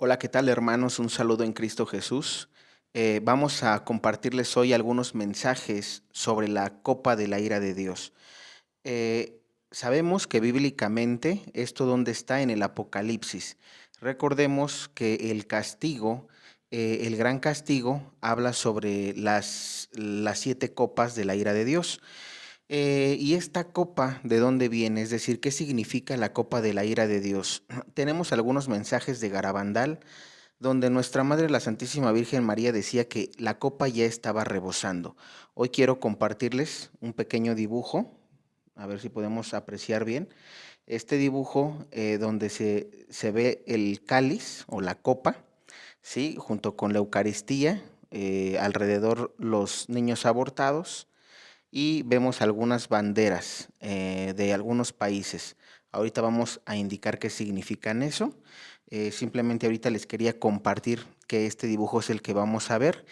Hola, ¿qué tal hermanos? Un saludo en Cristo Jesús. Vamos a compartirles hoy algunos mensajes sobre la copa de la ira de Dios. Sabemos que bíblicamente esto donde está en el Apocalipsis. Recordemos que el castigo, el gran castigo, habla sobre las 7 copas de la ira de Dios. ¿Y esta copa de dónde viene? Es decir, ¿qué significa la copa de la ira de Dios? Tenemos algunos mensajes de Garabandal donde nuestra Madre la Santísima Virgen María decía que la copa ya estaba rebosando. Hoy quiero compartirles un pequeño dibujo, a ver si podemos apreciar bien. Este dibujo donde se ve el cáliz o la copa, ¿sí? Junto con la Eucaristía, alrededor los niños abortados y vemos algunas banderas de algunos países. Ahorita vamos a indicar qué significan eso. Simplemente ahorita les quería compartir que este dibujo es el que vamos a ver.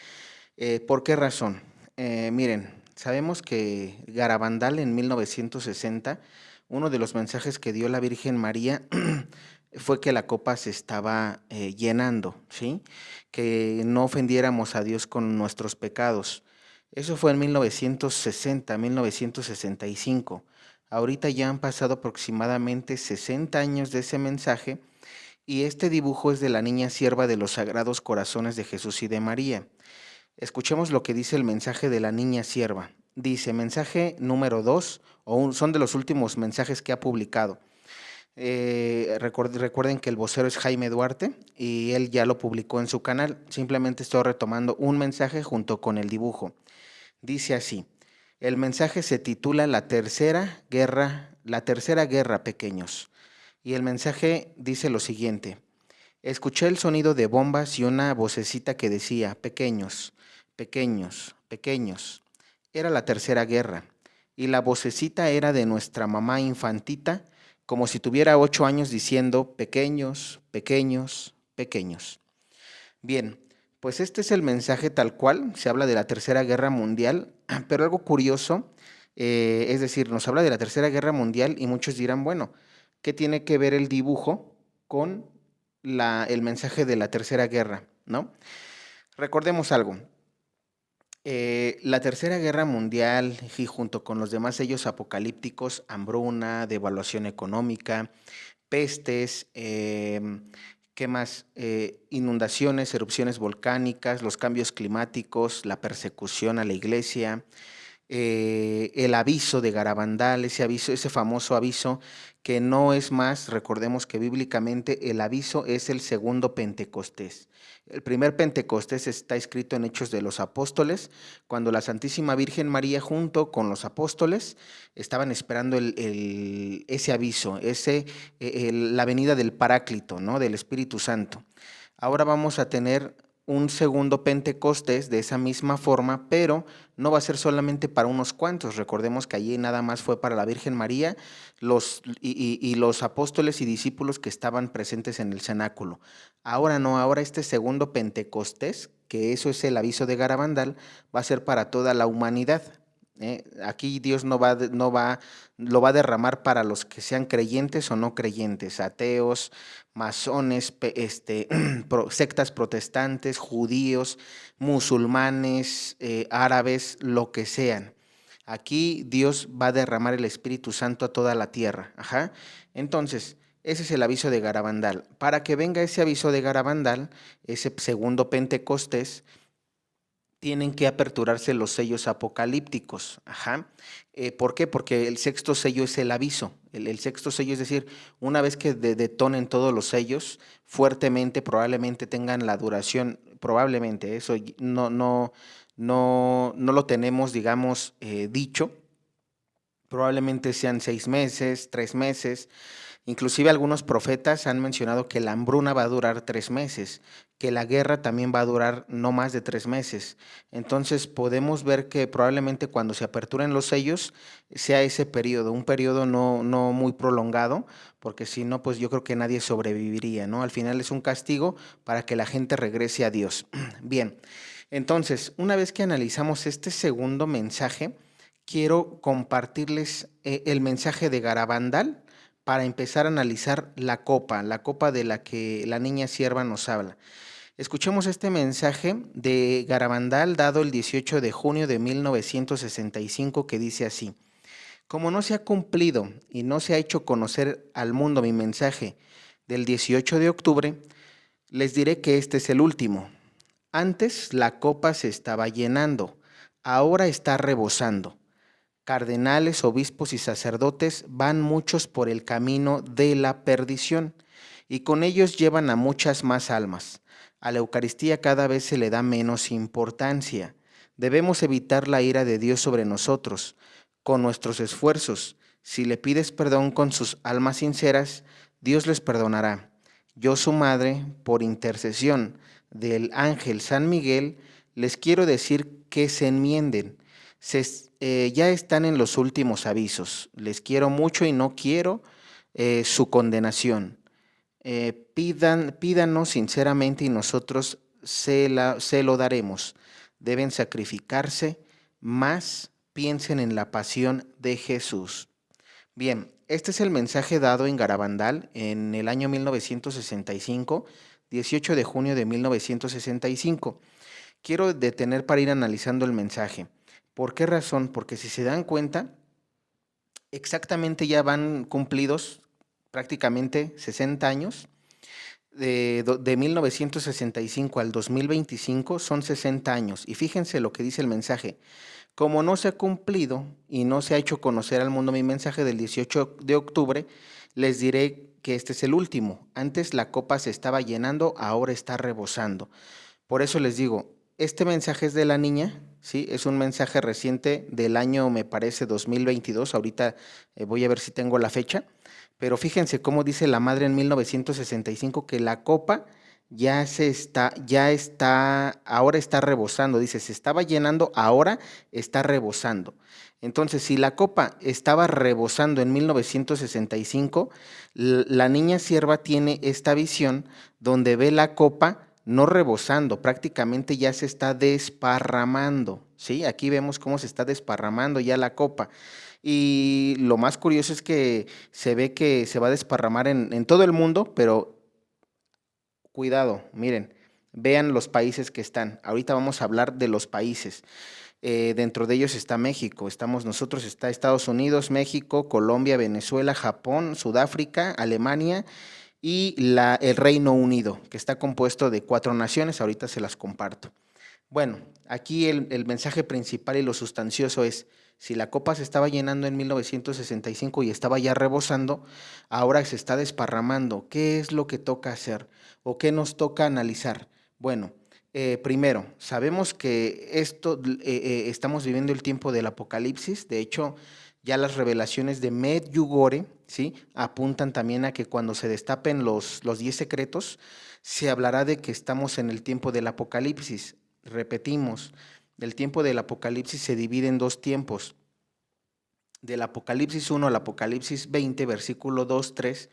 ¿Por qué razón? Miren, sabemos que Garabandal en 1960, uno de los mensajes que dio la Virgen María fue que la copa se estaba llenando, ¿sí? Que no ofendiéramos a Dios con nuestros pecados. Eso fue en 1960, 1965. Ahorita ya han pasado aproximadamente 60 años de ese mensaje y este dibujo es de la niña sierva de los Sagrados Corazones de Jesús y de María. Escuchemos lo que dice el mensaje de la niña sierva. Dice, mensaje número 2, son de los últimos mensajes que ha publicado. Recuerden que el vocero es Jaime Duarte y él ya lo publicó en su canal. Simplemente estoy retomando un mensaje junto con el dibujo. Dice así, el mensaje se titula La tercera guerra, pequeños. Y el mensaje dice lo siguiente, escuché el sonido de bombas y una vocecita que decía, pequeños, pequeños, pequeños. Era la tercera guerra, y la vocecita era de nuestra mamá infantita, como si tuviera 8 años diciendo, pequeños, pequeños, pequeños. Bien, pues este es el mensaje tal cual, se habla de la Tercera Guerra Mundial, pero algo curioso, es decir, nos habla de la Tercera Guerra Mundial y muchos dirán, bueno, ¿qué tiene que ver el dibujo con el mensaje de la Tercera Guerra? ¿No? Recordemos algo, la Tercera Guerra Mundial y junto con los demás sellos apocalípticos, hambruna, devaluación económica, pestes, ¿qué más? Inundaciones, erupciones volcánicas, los cambios climáticos, la persecución a la iglesia, el aviso de Garabandal, ese aviso, ese famoso aviso que no es más, recordemos que bíblicamente el aviso es el segundo Pentecostés. El primer Pentecostés está escrito en Hechos de los Apóstoles, cuando la Santísima Virgen María junto con los apóstoles estaban esperando ese aviso, la venida del Paráclito, ¿no? Del Espíritu Santo. Ahora vamos a tener un segundo Pentecostés de esa misma forma, pero no va a ser solamente para unos cuantos. Recordemos que allí nada más fue para la Virgen María y los apóstoles y discípulos que estaban presentes en el cenáculo. Ahora no, ahora este segundo Pentecostés, que eso es el aviso de Garabandal, va a ser para toda la humanidad. Aquí Dios lo va a derramar para los que sean creyentes o no creyentes, ateos, masones, sectas protestantes, judíos, musulmanes, árabes, lo que sean. Aquí Dios va a derramar el Espíritu Santo a toda la tierra. Ajá. Entonces, ese es el aviso de Garabandal. Para que venga ese aviso de Garabandal, ese segundo Pentecostés, tienen que aperturarse los sellos apocalípticos. Ajá. ¿Por qué? Porque el sexto sello es el aviso. El sexto sello, es decir, una vez que detonen todos los sellos fuertemente, probablemente tengan la duración, probablemente, eso no lo tenemos, digamos, dicho. Probablemente sean 6 meses, 3 meses. Inclusive algunos profetas han mencionado que la hambruna va a durar 3 meses, que la guerra también va a durar no más de 3 meses. Entonces podemos ver que probablemente cuando se aperturen los sellos sea ese periodo, un periodo no muy prolongado, porque si no, pues yo creo que nadie sobreviviría, ¿no? Al final es un castigo para que la gente regrese a Dios. Bien, entonces, una vez que analizamos este segundo mensaje, quiero compartirles el mensaje de Garabandal para empezar a analizar la copa de la que la niña sierva nos habla. Escuchemos este mensaje de Garabandal dado el 18 de junio de 1965 que dice así: como no se ha cumplido y no se ha hecho conocer al mundo mi mensaje del 18 de octubre, les diré que este es el último. Antes la copa se estaba llenando, ahora está rebosando. Cardenales, obispos y sacerdotes van muchos por el camino de la perdición, y con ellos llevan a muchas más almas. A la Eucaristía cada vez se le da menos importancia. Debemos evitar la ira de Dios sobre nosotros, con nuestros esfuerzos. Si le pides perdón con sus almas sinceras, Dios les perdonará. Yo, su madre, por intercesión del ángel San Miguel, les quiero decir que se enmienden. Ya están en los últimos avisos. Les quiero mucho y no quiero su condenación. Pídanos sinceramente y nosotros se lo daremos. Deben sacrificarse, más piensen en la pasión de Jesús. Bien, este es el mensaje dado en Garabandal en el año 1965, 18 de junio de 1965. Quiero detener para ir analizando el mensaje. ¿Por qué razón? Porque si se dan cuenta, exactamente ya van cumplidos prácticamente 60 años. De 1965 al 2025 son 60 años. Y fíjense lo que dice el mensaje. Como no se ha cumplido y no se ha hecho conocer al mundo mi mensaje del 18 de octubre, les diré que este es el último. Antes la copa se estaba llenando, ahora está rebosando. Por eso les digo, este mensaje es de la niña, ¿sí? Es un mensaje reciente del año, me parece, 2022. Ahorita voy a ver si tengo la fecha. Pero fíjense cómo dice la madre en 1965 que la copa ahora está rebosando. Dice, se estaba llenando, ahora está rebosando. Entonces, si la copa estaba rebosando en 1965, la niña sierva tiene esta visión donde ve la copa no rebosando, prácticamente ya se está desparramando, ¿sí? Aquí vemos cómo se está desparramando ya la copa. Y lo más curioso es que se ve que se va a desparramar en todo el mundo, pero cuidado, miren, vean los países que están. Ahorita vamos a hablar de los países. Dentro de ellos está México, estamos nosotros, está Estados Unidos, México, Colombia, Venezuela, Japón, Sudáfrica, Alemania y el Reino Unido, que está compuesto de 4 naciones, ahorita se las comparto. Bueno, aquí el mensaje principal y lo sustancioso es, si la copa se estaba llenando en 1965 y estaba ya rebosando, ahora se está desparramando. ¿Qué es lo que toca hacer o qué nos toca analizar? Bueno, primero, sabemos que estamos viviendo el tiempo del apocalipsis. De hecho, ya las revelaciones de Medjugorje, ¿sí?, apuntan también a que cuando se destapen los 10 secretos, se hablará de que estamos en el tiempo del apocalipsis. Repetimos, el tiempo del Apocalipsis se divide en 2 tiempos. Del Apocalipsis 1 al Apocalipsis 20, versículo 2, 3,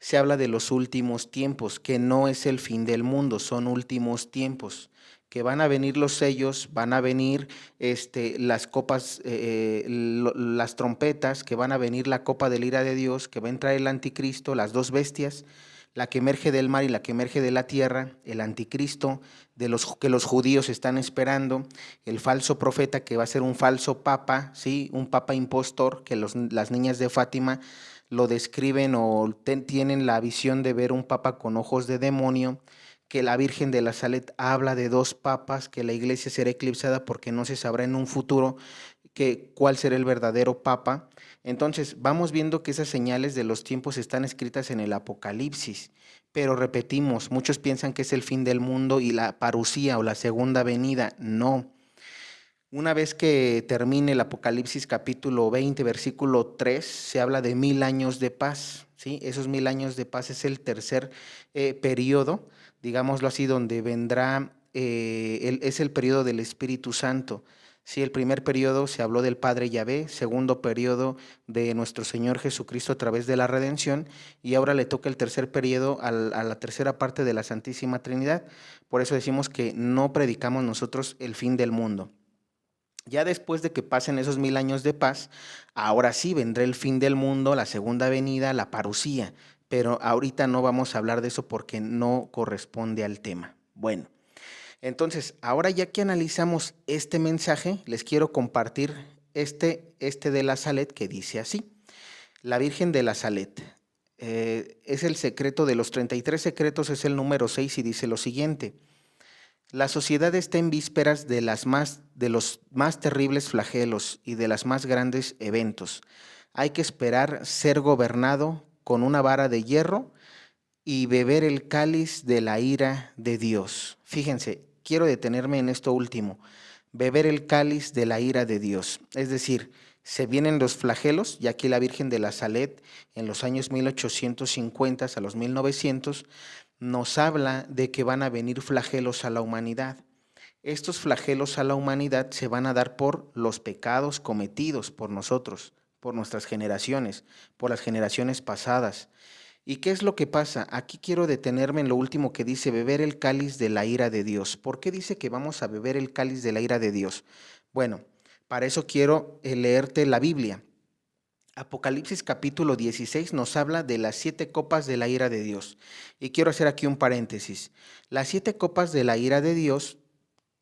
se habla de los últimos tiempos, que no es el fin del mundo, son últimos tiempos, que van a venir los sellos, van a venir las copas, las trompetas, que van a venir la copa de la ira de Dios, que va a entrar el anticristo, las 2 bestias, la que emerge del mar y la que emerge de la tierra, el anticristo que los judíos están esperando, el falso profeta que va a ser un falso papa, ¿sí?, un papa impostor, que las niñas de Fátima lo describen o tienen la visión de ver un papa con ojos de demonio, que la Virgen de la Salet habla de 2 papas, que la iglesia será eclipsada porque no se sabrá en un futuro cuál será el verdadero papa. Entonces, vamos viendo que esas señales de los tiempos están escritas en el Apocalipsis, pero repetimos, muchos piensan que es el fin del mundo y la parusía o la segunda venida. No. Una vez que termine el Apocalipsis capítulo 20, versículo 3, se habla de 1000 años de paz, ¿sí? Esos 1000 años de paz es el tercer periodo, digámoslo así, donde vendrá, es el periodo del Espíritu Santo. Sí, el primer periodo se habló del Padre Yahvé, segundo periodo de nuestro Señor Jesucristo a través de la redención, y ahora le toca el tercer periodo a la tercera parte de la Santísima Trinidad. Por eso decimos que no predicamos nosotros el fin del mundo. Ya después de que pasen esos 1000 años de paz, ahora sí vendrá el fin del mundo, la segunda venida, la parusía, pero ahorita no vamos a hablar de eso porque no corresponde al tema. Bueno, entonces, ahora ya que analizamos este mensaje, les quiero compartir este de la Salet que dice así. La Virgen de la Salet. Es el secreto de los 33 secretos, es el número 6 y dice lo siguiente. La sociedad está en vísperas de los más terribles flagelos y de los más grandes eventos. Hay que esperar ser gobernado con una vara de hierro y beber el cáliz de la ira de Dios. Fíjense, quiero detenerme en esto último. Beber el cáliz de la ira de Dios. Es decir, se vienen los flagelos, y aquí la Virgen de la Salet, en los años 1850 a los 1900, nos habla de que van a venir flagelos a la humanidad. Estos flagelos a la humanidad se van a dar por los pecados cometidos por nosotros, por nuestras generaciones, por las generaciones pasadas. ¿Y qué es lo que pasa? Aquí quiero detenerme en lo último que dice beber el cáliz de la ira de Dios. ¿Por qué dice que vamos a beber el cáliz de la ira de Dios? Bueno, para eso quiero leerte la Biblia. Apocalipsis capítulo 16 nos habla de las 7 copas de la ira de Dios. Y quiero hacer aquí un paréntesis. Las 7 copas de la ira de Dios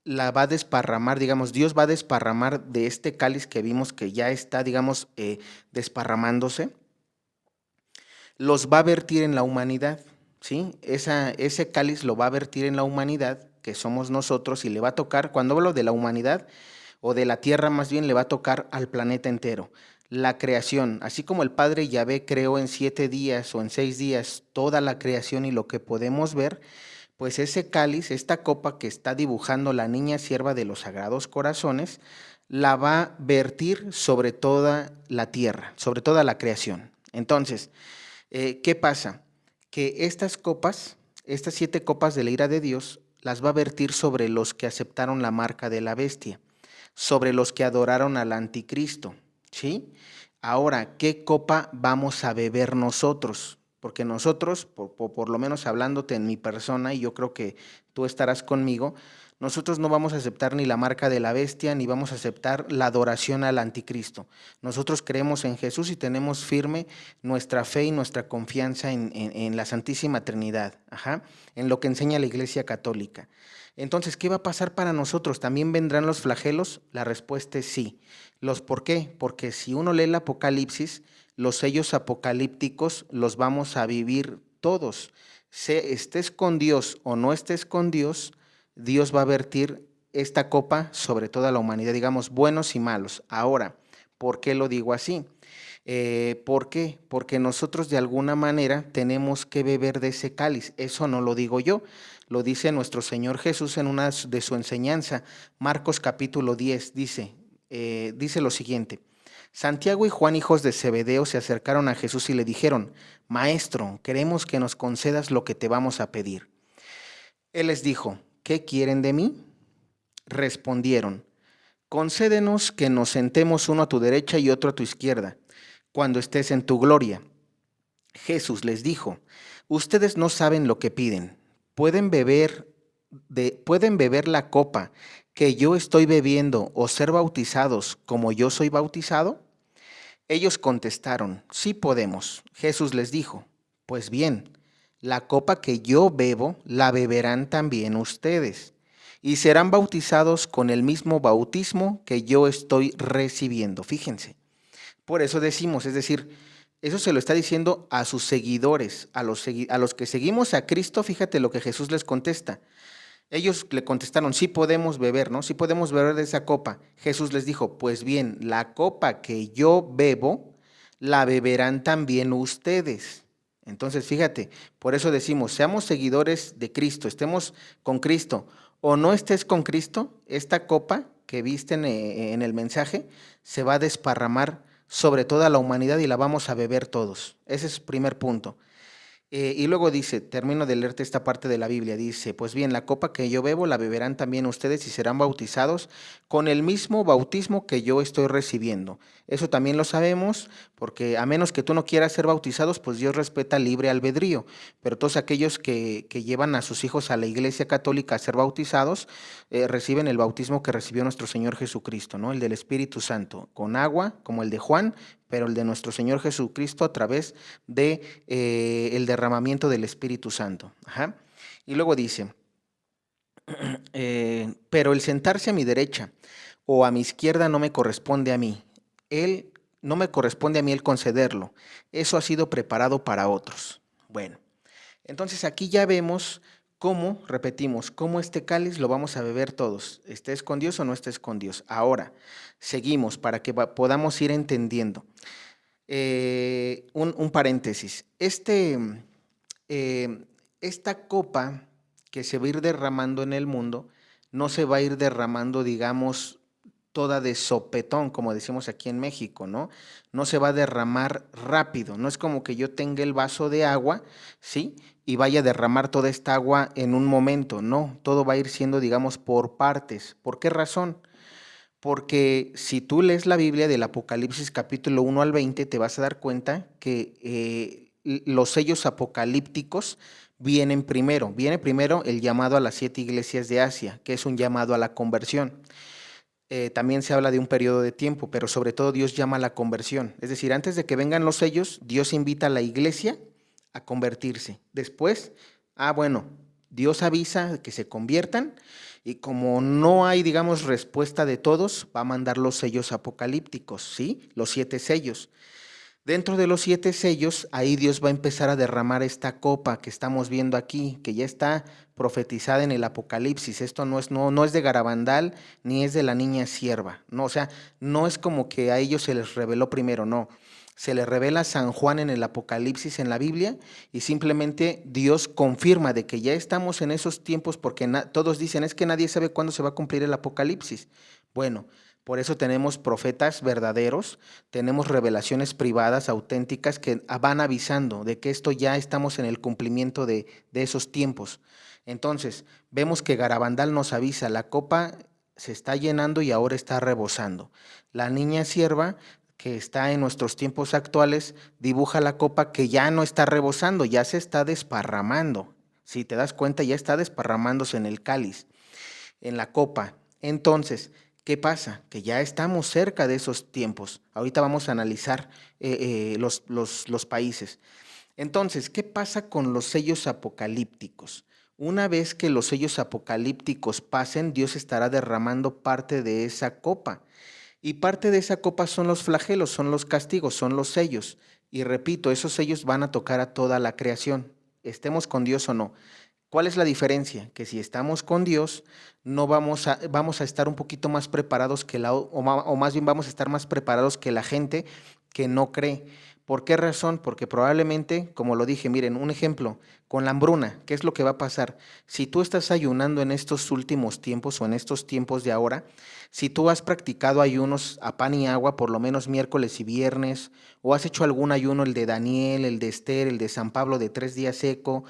la va a desparramar, digamos, Dios va a desparramar de este cáliz que vimos que ya está, digamos, desparramándose, los va a vertir en la humanidad, ¿sí? Ese cáliz lo va a vertir en la humanidad, que somos nosotros, y le va a tocar, cuando hablo de la humanidad, o de la tierra más bien, le va a tocar al planeta entero. La creación, así como el Padre Yahvé creó en 7 días o en 6 días toda la creación y lo que podemos ver, pues ese cáliz, esta copa que está dibujando la niña sierva de los sagrados corazones, la va a vertir sobre toda la tierra, sobre toda la creación. Entonces, ¿qué pasa? Que estas copas, estas 7 copas de la ira de Dios, las va a vertir sobre los que aceptaron la marca de la bestia, sobre los que adoraron al anticristo, ¿sí? Ahora, ¿qué copa vamos a beber nosotros? Porque nosotros, por lo menos hablándote en mi persona, y yo creo que tú estarás conmigo, nosotros no vamos a aceptar ni la marca de la bestia, ni vamos a aceptar la adoración al anticristo. Nosotros creemos en Jesús y tenemos firme nuestra fe y nuestra confianza en la Santísima Trinidad, ajá, en lo que enseña la Iglesia Católica. Entonces, ¿qué va a pasar para nosotros? ¿También vendrán los flagelos? La respuesta es sí. ¿Por qué? Porque si uno lee el Apocalipsis, los sellos apocalípticos los vamos a vivir todos. Estés con Dios o no estés con Dios, Dios va a vertir esta copa sobre toda la humanidad, digamos, buenos y malos. Ahora, ¿por qué lo digo así? ¿Por qué? Porque nosotros de alguna manera tenemos que beber de ese cáliz. Eso no lo digo yo, lo dice nuestro Señor Jesús en una de su enseñanza. Marcos capítulo 10 dice lo siguiente. Santiago y Juan, hijos de Zebedeo, se acercaron a Jesús y le dijeron, Maestro, queremos que nos concedas lo que te vamos a pedir. Él les dijo, ¿qué quieren de mí? Respondieron, concédenos que nos sentemos uno a tu derecha y otro a tu izquierda, cuando estés en tu gloria. Jesús les dijo, ustedes no saben lo que piden. ¿Pueden beber la copa que yo estoy bebiendo o ser bautizados como yo soy bautizado? Ellos contestaron, sí podemos. Jesús les dijo, pues bien, la copa que yo bebo la beberán también ustedes y serán bautizados con el mismo bautismo que yo estoy recibiendo. Fíjense, por eso decimos, es decir, eso se lo está diciendo a sus seguidores, a los que seguimos a Cristo. Fíjate lo que Jesús les contesta. Ellos le contestaron, sí podemos beber, ¿no? Sí podemos beber de esa copa. Jesús les dijo, pues bien, la copa que yo bebo, la beberán también ustedes. Entonces, fíjate, por eso decimos, seamos seguidores de Cristo, estemos con Cristo o no estés con Cristo, esta copa que viste en el mensaje se va a desparramar sobre toda la humanidad y la vamos a beber todos. Ese es el primer punto. Y luego dice, termino de leerte esta parte de la Biblia, dice, pues bien, la copa que yo bebo la beberán también ustedes y serán bautizados con el mismo bautismo que yo estoy recibiendo. Eso también lo sabemos, porque a menos que tú no quieras ser bautizados, pues Dios respeta el libre albedrío. Pero todos aquellos que llevan a sus hijos a la iglesia católica a ser bautizados, reciben el bautismo que recibió nuestro Señor Jesucristo, ¿no? El del Espíritu Santo, con agua, como el de Juan, pero el de nuestro Señor Jesucristo a través de el derramamiento del Espíritu Santo. Ajá. Y luego dice, pero el sentarse a mi derecha o a mi izquierda no me corresponde a mí. Él no me corresponde a mí el concederlo. Eso ha sido preparado para otros. Bueno, entonces aquí ya vemos cómo, repetimos, cómo este cáliz lo vamos a beber todos, estés con Dios o no estés con Dios. Ahora, seguimos para que podamos ir entendiendo. Un paréntesis. Esta copa que se va a ir derramando en el mundo, no se va a ir derramando, digamos, toda de sopetón, como decimos aquí en México, ¿no? No se va a derramar rápido, no es como que yo tenga el vaso de agua, ¿sí? Y vaya a derramar toda esta agua en un momento, no, todo va a ir siendo, digamos, por partes. ¿Por qué razón? Porque si tú lees la Biblia del Apocalipsis capítulo 1 al 20, te vas a dar cuenta que los sellos apocalípticos vienen primero. Viene primero el llamado a las 7 iglesias de Asia, que es un llamado a la conversión. También se habla de un periodo de tiempo, pero sobre todo Dios llama a la conversión. Es decir, antes de que vengan los sellos, Dios invita a la iglesia a convertirse. Después, bueno, Dios avisa que se conviertan y como no hay, digamos, respuesta de todos, va a mandar los sellos apocalípticos, ¿sí? Los 7 sellos. Dentro de los 7 sellos, ahí Dios va a empezar a derramar esta copa que estamos viendo aquí, que ya está profetizada en el Apocalipsis. Esto no es de Garabandal ni es de la niña sierva. No, o sea, no es como que a ellos se les reveló primero, no. Se les revela a San Juan en el Apocalipsis en la Biblia y simplemente Dios confirma de que ya estamos en esos tiempos porque todos dicen es que nadie sabe cuándo se va a cumplir el Apocalipsis. Bueno, por eso tenemos profetas verdaderos, tenemos revelaciones privadas, auténticas, que van avisando de que esto ya estamos en el cumplimiento de esos tiempos. Entonces, vemos que Garabandal nos avisa, la copa se está llenando y ahora está rebosando. La niña sierva, que está en nuestros tiempos actuales, dibuja la copa que ya no está rebosando, ya se está desparramando. Si te das cuenta, ya está desparramándose en el cáliz, en la copa. Entonces, ¿qué pasa? Que ya estamos cerca de esos tiempos. Ahorita vamos a analizar los países. Entonces, ¿qué pasa con los sellos apocalípticos? Una vez que los sellos apocalípticos pasen, Dios estará derramando parte de esa copa. Y parte de esa copa son los flagelos, son los castigos, son los sellos. Y repito, esos sellos van a tocar a toda la creación, estemos con Dios o no. ¿Cuál es la diferencia? Que si estamos con Dios, no vamos a estar un poquito más preparados que o más bien vamos a estar más preparados que la gente que no cree. ¿Por qué razón? Porque probablemente, como lo dije, miren, un ejemplo, con la hambruna, ¿qué es lo que va a pasar? Si tú estás ayunando en estos últimos tiempos o en estos tiempos de ahora, si tú has practicado ayunos a pan y agua por lo menos miércoles y viernes, o has hecho algún ayuno, el de Daniel, el de Esther, el de San Pablo de 3 días seco,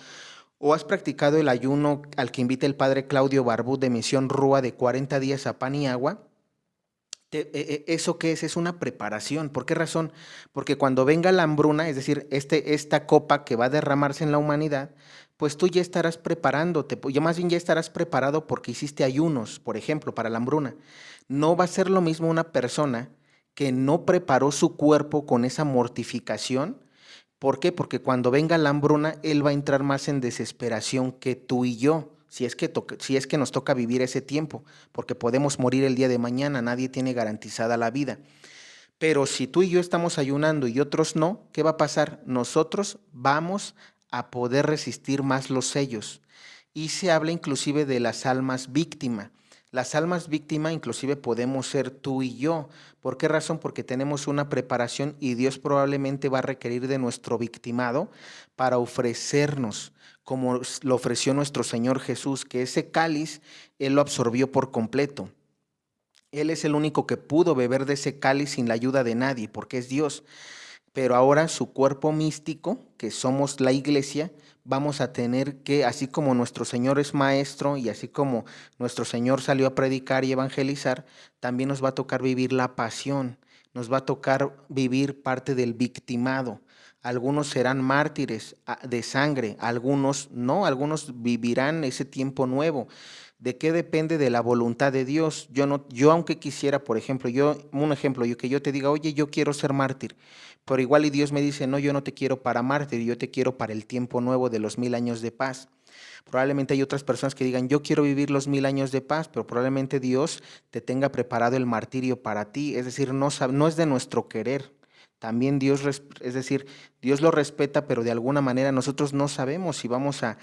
¿o has practicado el ayuno al que invita el padre Claudio Barbú de Misión Rúa de 40 días a pan y agua? ¿Eso qué es? Es una preparación. ¿Por qué razón? Porque cuando venga la hambruna, es decir, esta copa que va a derramarse en la humanidad, pues tú ya estarás preparándote, ya más bien ya estarás preparado porque hiciste ayunos, por ejemplo, para la hambruna. No va a ser lo mismo una persona que no preparó su cuerpo con esa mortificación. ¿Por qué? Porque cuando venga la hambruna, él va a entrar más en desesperación que tú y yo, si es que nos toca vivir ese tiempo, porque podemos morir el día de mañana, nadie tiene garantizada la vida. Pero si tú y yo estamos ayunando y otros no, ¿qué va a pasar? Nosotros vamos a poder resistir más los sellos. Y se habla inclusive de las almas víctima. Las almas víctima inclusive podemos ser tú y yo. ¿Por qué razón? Porque tenemos una preparación y Dios probablemente va a requerir de nuestro victimado para ofrecernos, como lo ofreció nuestro Señor Jesús, que ese cáliz Él lo absorbió por completo. Él es el único que pudo beber de ese cáliz sin la ayuda de nadie, porque es Dios. pero ahora su cuerpo místico, que somos la iglesia, vamos a tener que, así como nuestro Señor es maestro y así como nuestro Señor salió a predicar y evangelizar, también nos va a tocar vivir la pasión, nos va a tocar vivir parte del victimado. Algunos serán mártires de sangre, algunos no, algunos vivirán ese tiempo nuevo. ¿De qué depende? De la voluntad de Dios. Yo aunque quisiera, por ejemplo, un ejemplo, que yo te diga, oye, yo quiero ser mártir, pero igual y Dios me dice, no, yo no te quiero para mártir, yo te quiero para el tiempo nuevo de los 1000 años de paz. Probablemente hay otras personas que digan, yo quiero vivir los 1000 años de paz, pero probablemente Dios te tenga preparado el martirio para ti. Es decir, no es de nuestro querer. También Dios, es decir, Dios lo respeta, pero de alguna manera nosotros no sabemos si vamos a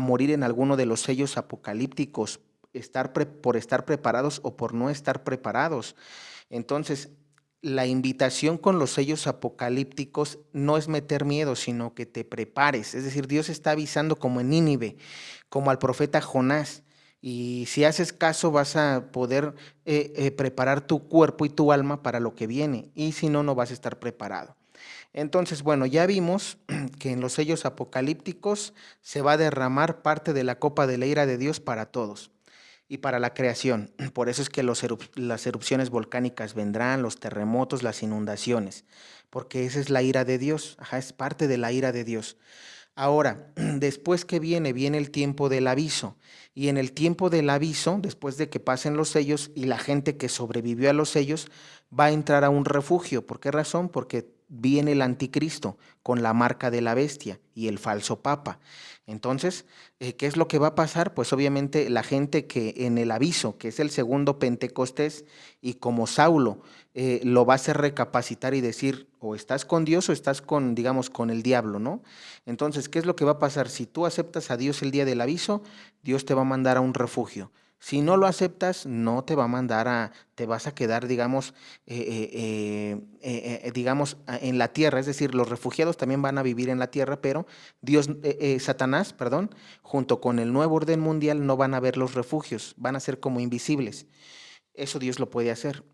morir en alguno de los sellos apocalípticos, por estar preparados o por no estar preparados. Entonces, la invitación con los sellos apocalípticos no es meter miedo, sino que te prepares. Es decir, Dios está avisando como en Nínive, como al profeta Jonás. Y si haces caso vas a poder preparar tu cuerpo y tu alma para lo que viene. Y si no, no vas a estar preparado. Entonces, bueno, ya vimos que en los sellos apocalípticos se va a derramar parte de la copa de la ira de Dios para todos y para la creación. Por eso es que las erupciones volcánicas vendrán, los terremotos, las inundaciones, porque esa es la ira de Dios. Ajá, es parte de la ira de Dios. Ahora, después que viene el tiempo del aviso. Y en el tiempo del aviso, después de que pasen los sellos y la gente que sobrevivió a los sellos, va a entrar a un refugio. ¿Por qué razón? Porque viene el anticristo con la marca de la bestia y el falso papa. Entonces, ¿qué es lo que va a pasar? Pues obviamente la gente que en el aviso, que es el segundo Pentecostés, y como Saulo, lo va a hacer recapacitar y decir, o estás con Dios o estás con, digamos, con el diablo, ¿no? Entonces, ¿qué es lo que va a pasar? Si tú aceptas a Dios el día del aviso, Dios te va a mandar a un refugio. Si no lo aceptas, no te va a mandar te vas a quedar, digamos, digamos, en la tierra. Es decir, los refugiados también van a vivir en la tierra, pero Satanás, perdón, junto con el nuevo orden mundial no van a ver los refugios, van a ser como invisibles. Eso Dios lo puede hacer.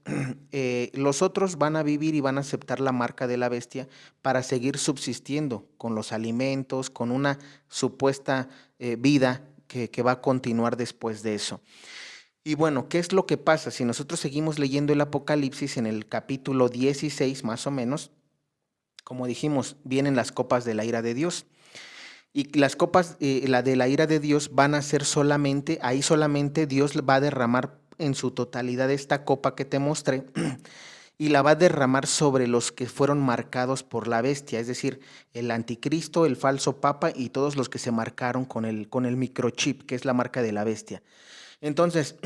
Los otros van a vivir y van a aceptar la marca de la bestia para seguir subsistiendo con los alimentos, con una supuesta vida que va a continuar después de eso. Y bueno, ¿qué es lo que pasa? Si nosotros seguimos leyendo el Apocalipsis en el capítulo 16 más o menos, como dijimos, vienen las copas de la ira de Dios. Y las copas, la de la ira de Dios van a ser solamente, ahí solamente Dios va a derramar en su totalidad esta copa que te mostré y la va a derramar sobre los que fueron marcados por la bestia, es decir, el anticristo, el falso papa y todos los que se marcaron con el microchip, que es la marca de la bestia. Entonces,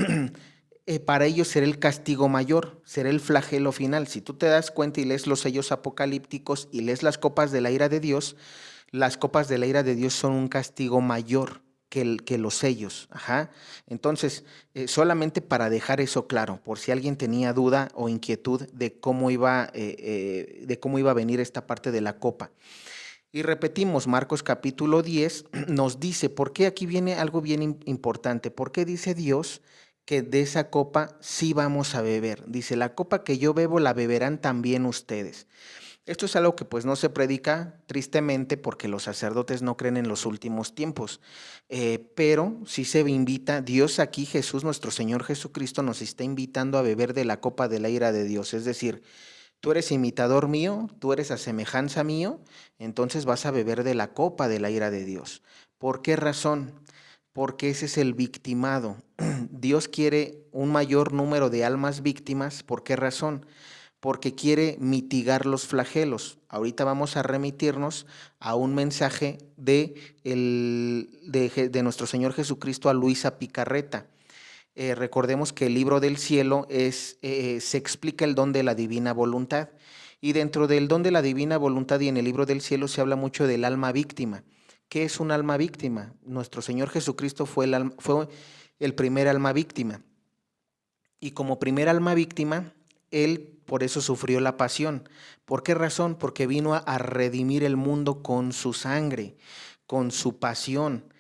para ellos será el castigo mayor, será el flagelo final. Si tú te das cuenta y lees los sellos apocalípticos y lees las copas de la ira de Dios, las copas de la ira de Dios son un castigo mayor que los sellos. Ajá. Entonces, solamente para dejar eso claro, por si alguien tenía duda o inquietud de cómo iba a venir esta parte de la copa. Y repetimos, Marcos capítulo 10 nos dice, ¿por qué aquí viene algo bien importante? ¿Por qué dice Dios que de esa copa sí vamos a beber? Dice, la copa que yo bebo la beberán también ustedes. Esto es algo que pues no se predica tristemente porque los sacerdotes no creen en los últimos tiempos, pero sí se invita, Dios aquí, Jesús, nuestro Señor Jesucristo, nos está invitando a beber de la copa de la ira de Dios, es decir, tú eres imitador mío, tú eres a semejanza mío, entonces vas a beber de la copa de la ira de Dios. ¿Por qué razón? Porque ese es el victimado. Dios quiere un mayor número de almas víctimas. ¿Por qué razón? Porque quiere mitigar los flagelos. Ahorita vamos a remitirnos a un mensaje de nuestro Señor Jesucristo a Luisa Picarreta. Recordemos que el libro del cielo se explica el don de la divina voluntad. Y dentro del don de la divina voluntad y en el libro del cielo se habla mucho del alma víctima. ¿Qué es un alma víctima? Nuestro Señor Jesucristo fue el primer alma víctima. Y como primer alma víctima, Él por eso sufrió la pasión. ¿Por qué razón? Porque vino a redimir el mundo con su sangre, con su pasión.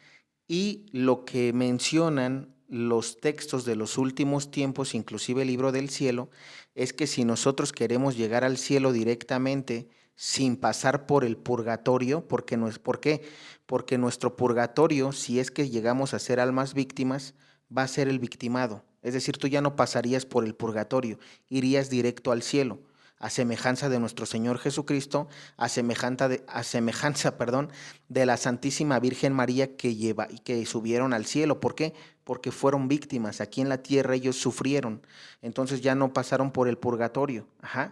Y lo que mencionan los textos de los últimos tiempos, inclusive el libro del cielo, es que si nosotros queremos llegar al cielo directamente, sin pasar por el purgatorio, porque no es, ¿por qué? Porque nuestro purgatorio, si es que llegamos a ser almas víctimas, va a ser el victimado. Es decir, tú ya no pasarías por el purgatorio, irías directo al cielo, a semejanza de nuestro Señor Jesucristo, a semejanza, perdón, de la Santísima Virgen María que subieron al cielo. ¿Por qué? Porque fueron víctimas. Aquí en la tierra ellos sufrieron, entonces ya no pasaron por el purgatorio,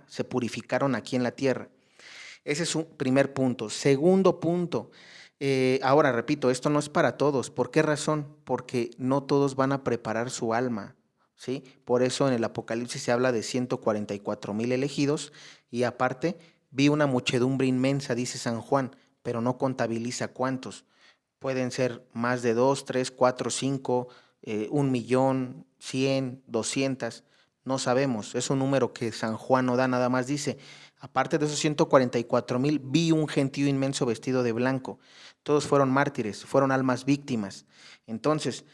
se purificaron aquí en la tierra. Ese es un primer punto. Segundo punto, ahora repito, esto no es para todos. ¿Por qué razón? Porque no todos van a preparar su alma, ¿sí? Por eso en el Apocalipsis se habla de 144,000 elegidos y aparte vi una muchedumbre inmensa, dice San Juan, pero no contabiliza cuántos. Pueden ser más de 2, 3, 4, 5, 1,000,000, 100, 200, no sabemos. Es un número que San Juan no da, nada más dice, aparte de esos 144,000, vi un gentío inmenso vestido de blanco. Todos fueron mártires, fueron almas víctimas. Entonces,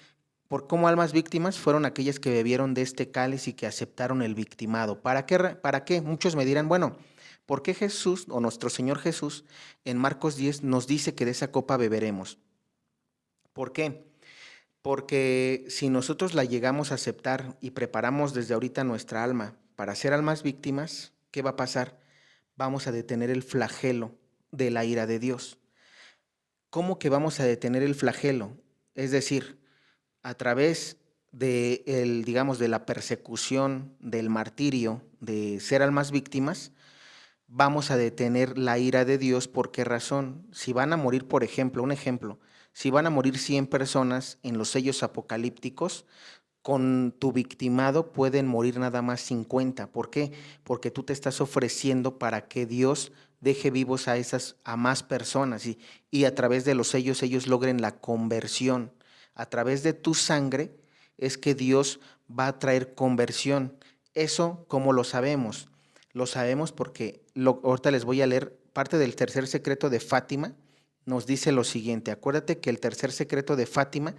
¿por cómo almas víctimas? Fueron aquellas que bebieron de este cáliz y que aceptaron el victimado. ¿Para qué? ¿Para qué? Muchos me dirán, bueno, ¿por qué Jesús o nuestro Señor Jesús en Marcos 10 nos dice que de esa copa beberemos? ¿Por qué? Porque si nosotros la llegamos a aceptar y preparamos desde ahorita nuestra alma para ser almas víctimas, ¿qué va a pasar? Vamos a detener el flagelo de la ira de Dios. ¿Cómo que vamos a detener el flagelo? Es decir, a través de digamos, de la persecución, del martirio, de ser almas víctimas, vamos a detener la ira de Dios. ¿Por qué razón? Si van a morir, por ejemplo, un ejemplo, si van a morir 100 personas en los sellos apocalípticos, con tu victimado pueden morir nada más 50. ¿Por qué? Porque tú te estás ofreciendo para que Dios deje vivos a más personas y a través de los sellos ellos logren la conversión. A través de tu sangre es que Dios va a traer conversión. Eso, ¿cómo lo sabemos? Lo sabemos porque ahorita les voy a leer parte del tercer secreto de Fátima. Nos dice lo siguiente. Acuérdate que el tercer secreto de Fátima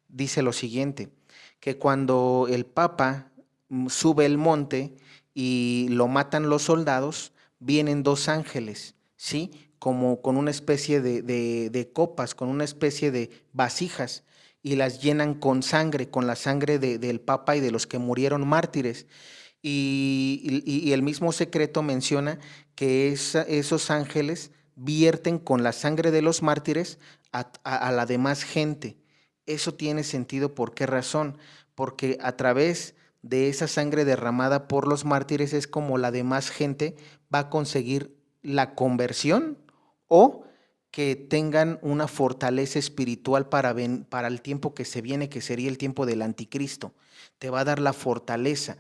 dice lo siguiente, que cuando el Papa sube el monte y lo matan los soldados, vienen dos ángeles, ¿sí? Como con una especie de copas, con una especie de vasijas, y las llenan con sangre, con la sangre del Papa y de los que murieron mártires. Y el mismo secreto menciona que esos ángeles vierten con la sangre de los mártires a la demás gente. Eso tiene sentido. ¿Por qué razón? Porque a través de esa sangre derramada por los mártires es como la demás gente va a conseguir la conversión o que tengan una fortaleza espiritual para el tiempo que se viene, que sería el tiempo del anticristo. Te va a dar la fortaleza.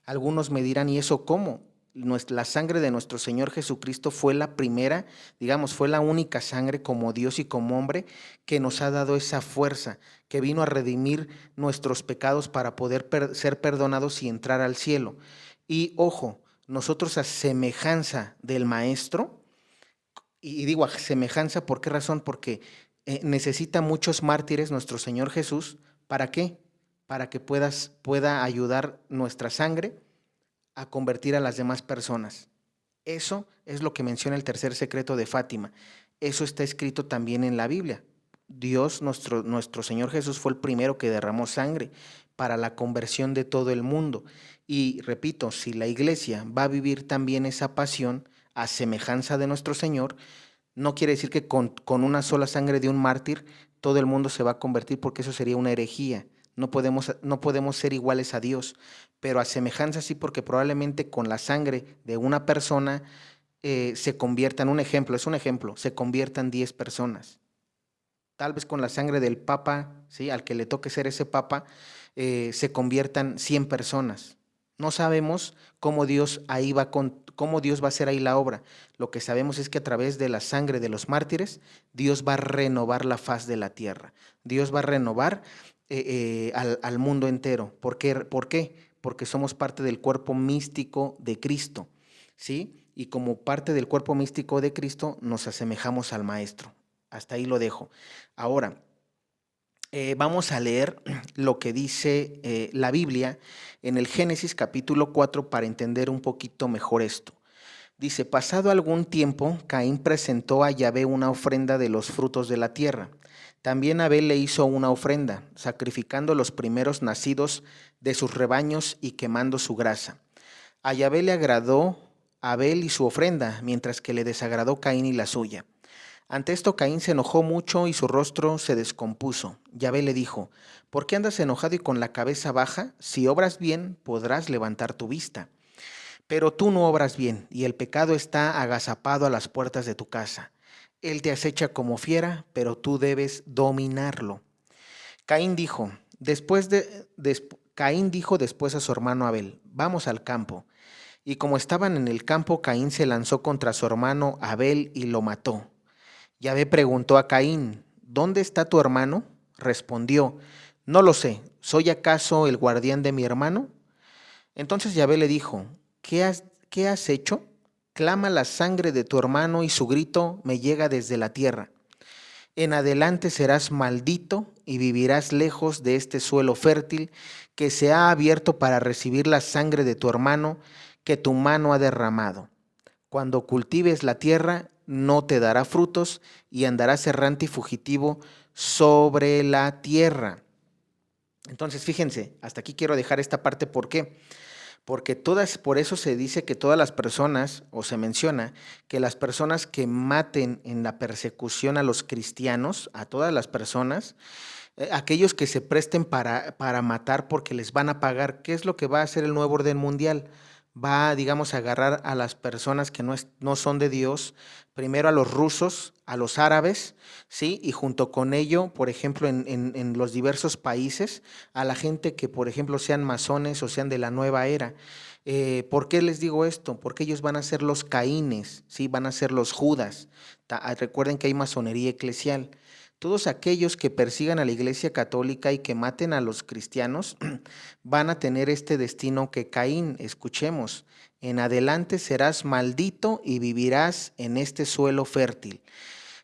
Algunos me dirán, ¿y eso cómo? La sangre de nuestro Señor Jesucristo fue la primera, digamos, fue la única sangre como Dios y como hombre que nos ha dado esa fuerza, que vino a redimir nuestros pecados para poder ser perdonados y entrar al cielo. Y ojo, nosotros a semejanza del Maestro, y digo a semejanza, ¿por qué razón? Porque necesita muchos mártires nuestro Señor Jesús. ¿Para qué? Para que pueda ayudar nuestra sangre a convertir a las demás personas. Eso es lo que menciona el tercer secreto de Fátima. Eso está escrito también en la Biblia. Dios, nuestro Señor Jesús, fue el primero que derramó sangre para la conversión de todo el mundo. Y repito, si la iglesia va a vivir también esa pasión a semejanza de nuestro Señor, no quiere decir que con una sola sangre de un mártir todo el mundo se va a convertir, porque eso sería una herejía. No podemos ser iguales a Dios, pero a semejanza sí, porque probablemente con la sangre de una persona se conviertan, es un ejemplo, se conviertan 10 personas. Tal vez con la sangre del Papa, ¿sí? Al que le toque ser ese Papa, se conviertan 100 personas. No sabemos cómo Dios va a hacer ahí la obra. Lo que sabemos es que a través de la sangre de los mártires, Dios va a renovar la faz de la tierra. Dios va a renovar al mundo entero. ¿Por qué? Porque somos parte del cuerpo místico de Cristo, ¿sí? Y como parte del cuerpo místico de Cristo, nos asemejamos al Maestro. Hasta ahí lo dejo. Ahora, vamos a leer lo que dice la Biblia en el Génesis capítulo 4 para entender un poquito mejor esto. Dice, pasado algún tiempo, Caín presentó a Yahvé una ofrenda de los frutos de la tierra. También Abel le hizo una ofrenda, sacrificando los primeros nacidos de sus rebaños y quemando su grasa. A Yahvé le agradó Abel y su ofrenda, mientras que le desagradó Caín y la suya. Ante esto Caín se enojó mucho y su rostro se descompuso. Yahvé le dijo, ¿por qué andas enojado y con la cabeza baja? Si obras bien, podrás levantar tu vista. Pero tú no obras bien, y el pecado está agazapado a las puertas de tu casa. Él te acecha como fiera, pero tú debes dominarlo. Caín dijo, Caín dijo después a su hermano Abel, vamos al campo. Y como estaban en el campo, Caín se lanzó contra su hermano Abel y lo mató. Yahvé preguntó a Caín, ¿dónde está tu hermano? Respondió, no lo sé, ¿soy acaso el guardián de mi hermano? Entonces Yahvé le dijo, qué has hecho? Clama la sangre de tu hermano y su grito me llega desde la tierra. En adelante serás maldito y vivirás lejos de este suelo fértil que se ha abierto para recibir la sangre de tu hermano que tu mano ha derramado. Cuando cultives la tierra, no te dará frutos y andarás errante y fugitivo sobre la tierra. Entonces, fíjense, hasta aquí quiero dejar esta parte. ¿Por qué? Porque por eso se dice que todas las personas, o se menciona, que las personas que maten en la persecución a los cristianos, a todas las personas, aquellos que se presten para matar porque les van a pagar, ¿qué es lo que va a hacer el nuevo orden mundial? Va, digamos, a agarrar a las personas que no son de Dios, primero a los rusos, a los árabes, ¿sí? Y junto con ello, por ejemplo, en los diversos países, a la gente que, por ejemplo, sean masones o sean de la nueva era. ¿Por qué les digo esto? Porque ellos van a ser los caínes, ¿sí? Van a ser los judas. Recuerden que hay masonería eclesial. Todos aquellos que persigan a la Iglesia Católica y que maten a los cristianos van a tener este destino que Caín. Escuchemos, en adelante serás maldito y vivirás en este suelo fértil,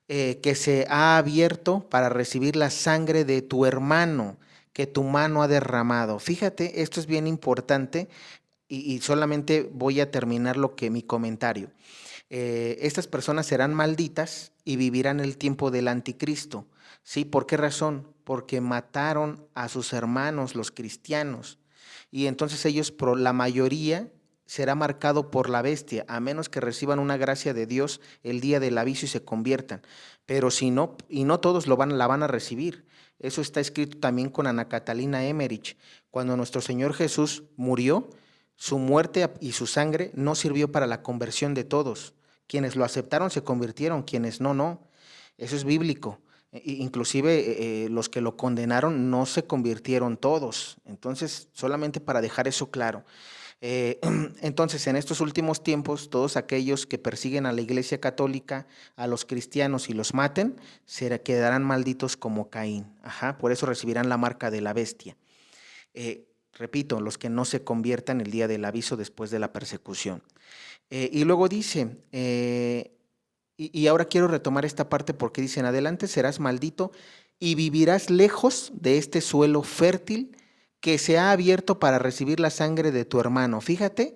que se ha abierto para recibir la sangre de tu hermano que tu mano ha derramado. Fíjate, esto es bien importante y solamente voy a terminar mi comentario. Estas personas serán malditas y vivirán el tiempo del anticristo. ¿Sí? ¿Por qué razón? Porque mataron a sus hermanos, los cristianos. Y entonces la mayoría, será marcado por la bestia, a menos que reciban una gracia de Dios el día del aviso y se conviertan. Pero si no, y no todos la van a recibir. Eso está escrito también con Ana Catalina Emmerich. Cuando nuestro Señor Jesús murió, su muerte y su sangre no sirvió para la conversión de todos. Quienes lo aceptaron se convirtieron, quienes no, no. Eso es bíblico. Inclusive los que lo condenaron no se convirtieron todos. Entonces, solamente para dejar eso claro. Entonces, en estos últimos tiempos, todos aquellos que persiguen a la Iglesia Católica, a los cristianos y los maten, se quedarán malditos como Caín. Ajá, por eso recibirán la marca de la bestia. Repito, los que no se conviertan el día del aviso después de la persecución. Y luego dice, y ahora quiero retomar esta parte porque dice, en adelante serás maldito y vivirás lejos de este suelo fértil que se ha abierto para recibir la sangre de tu hermano. Fíjate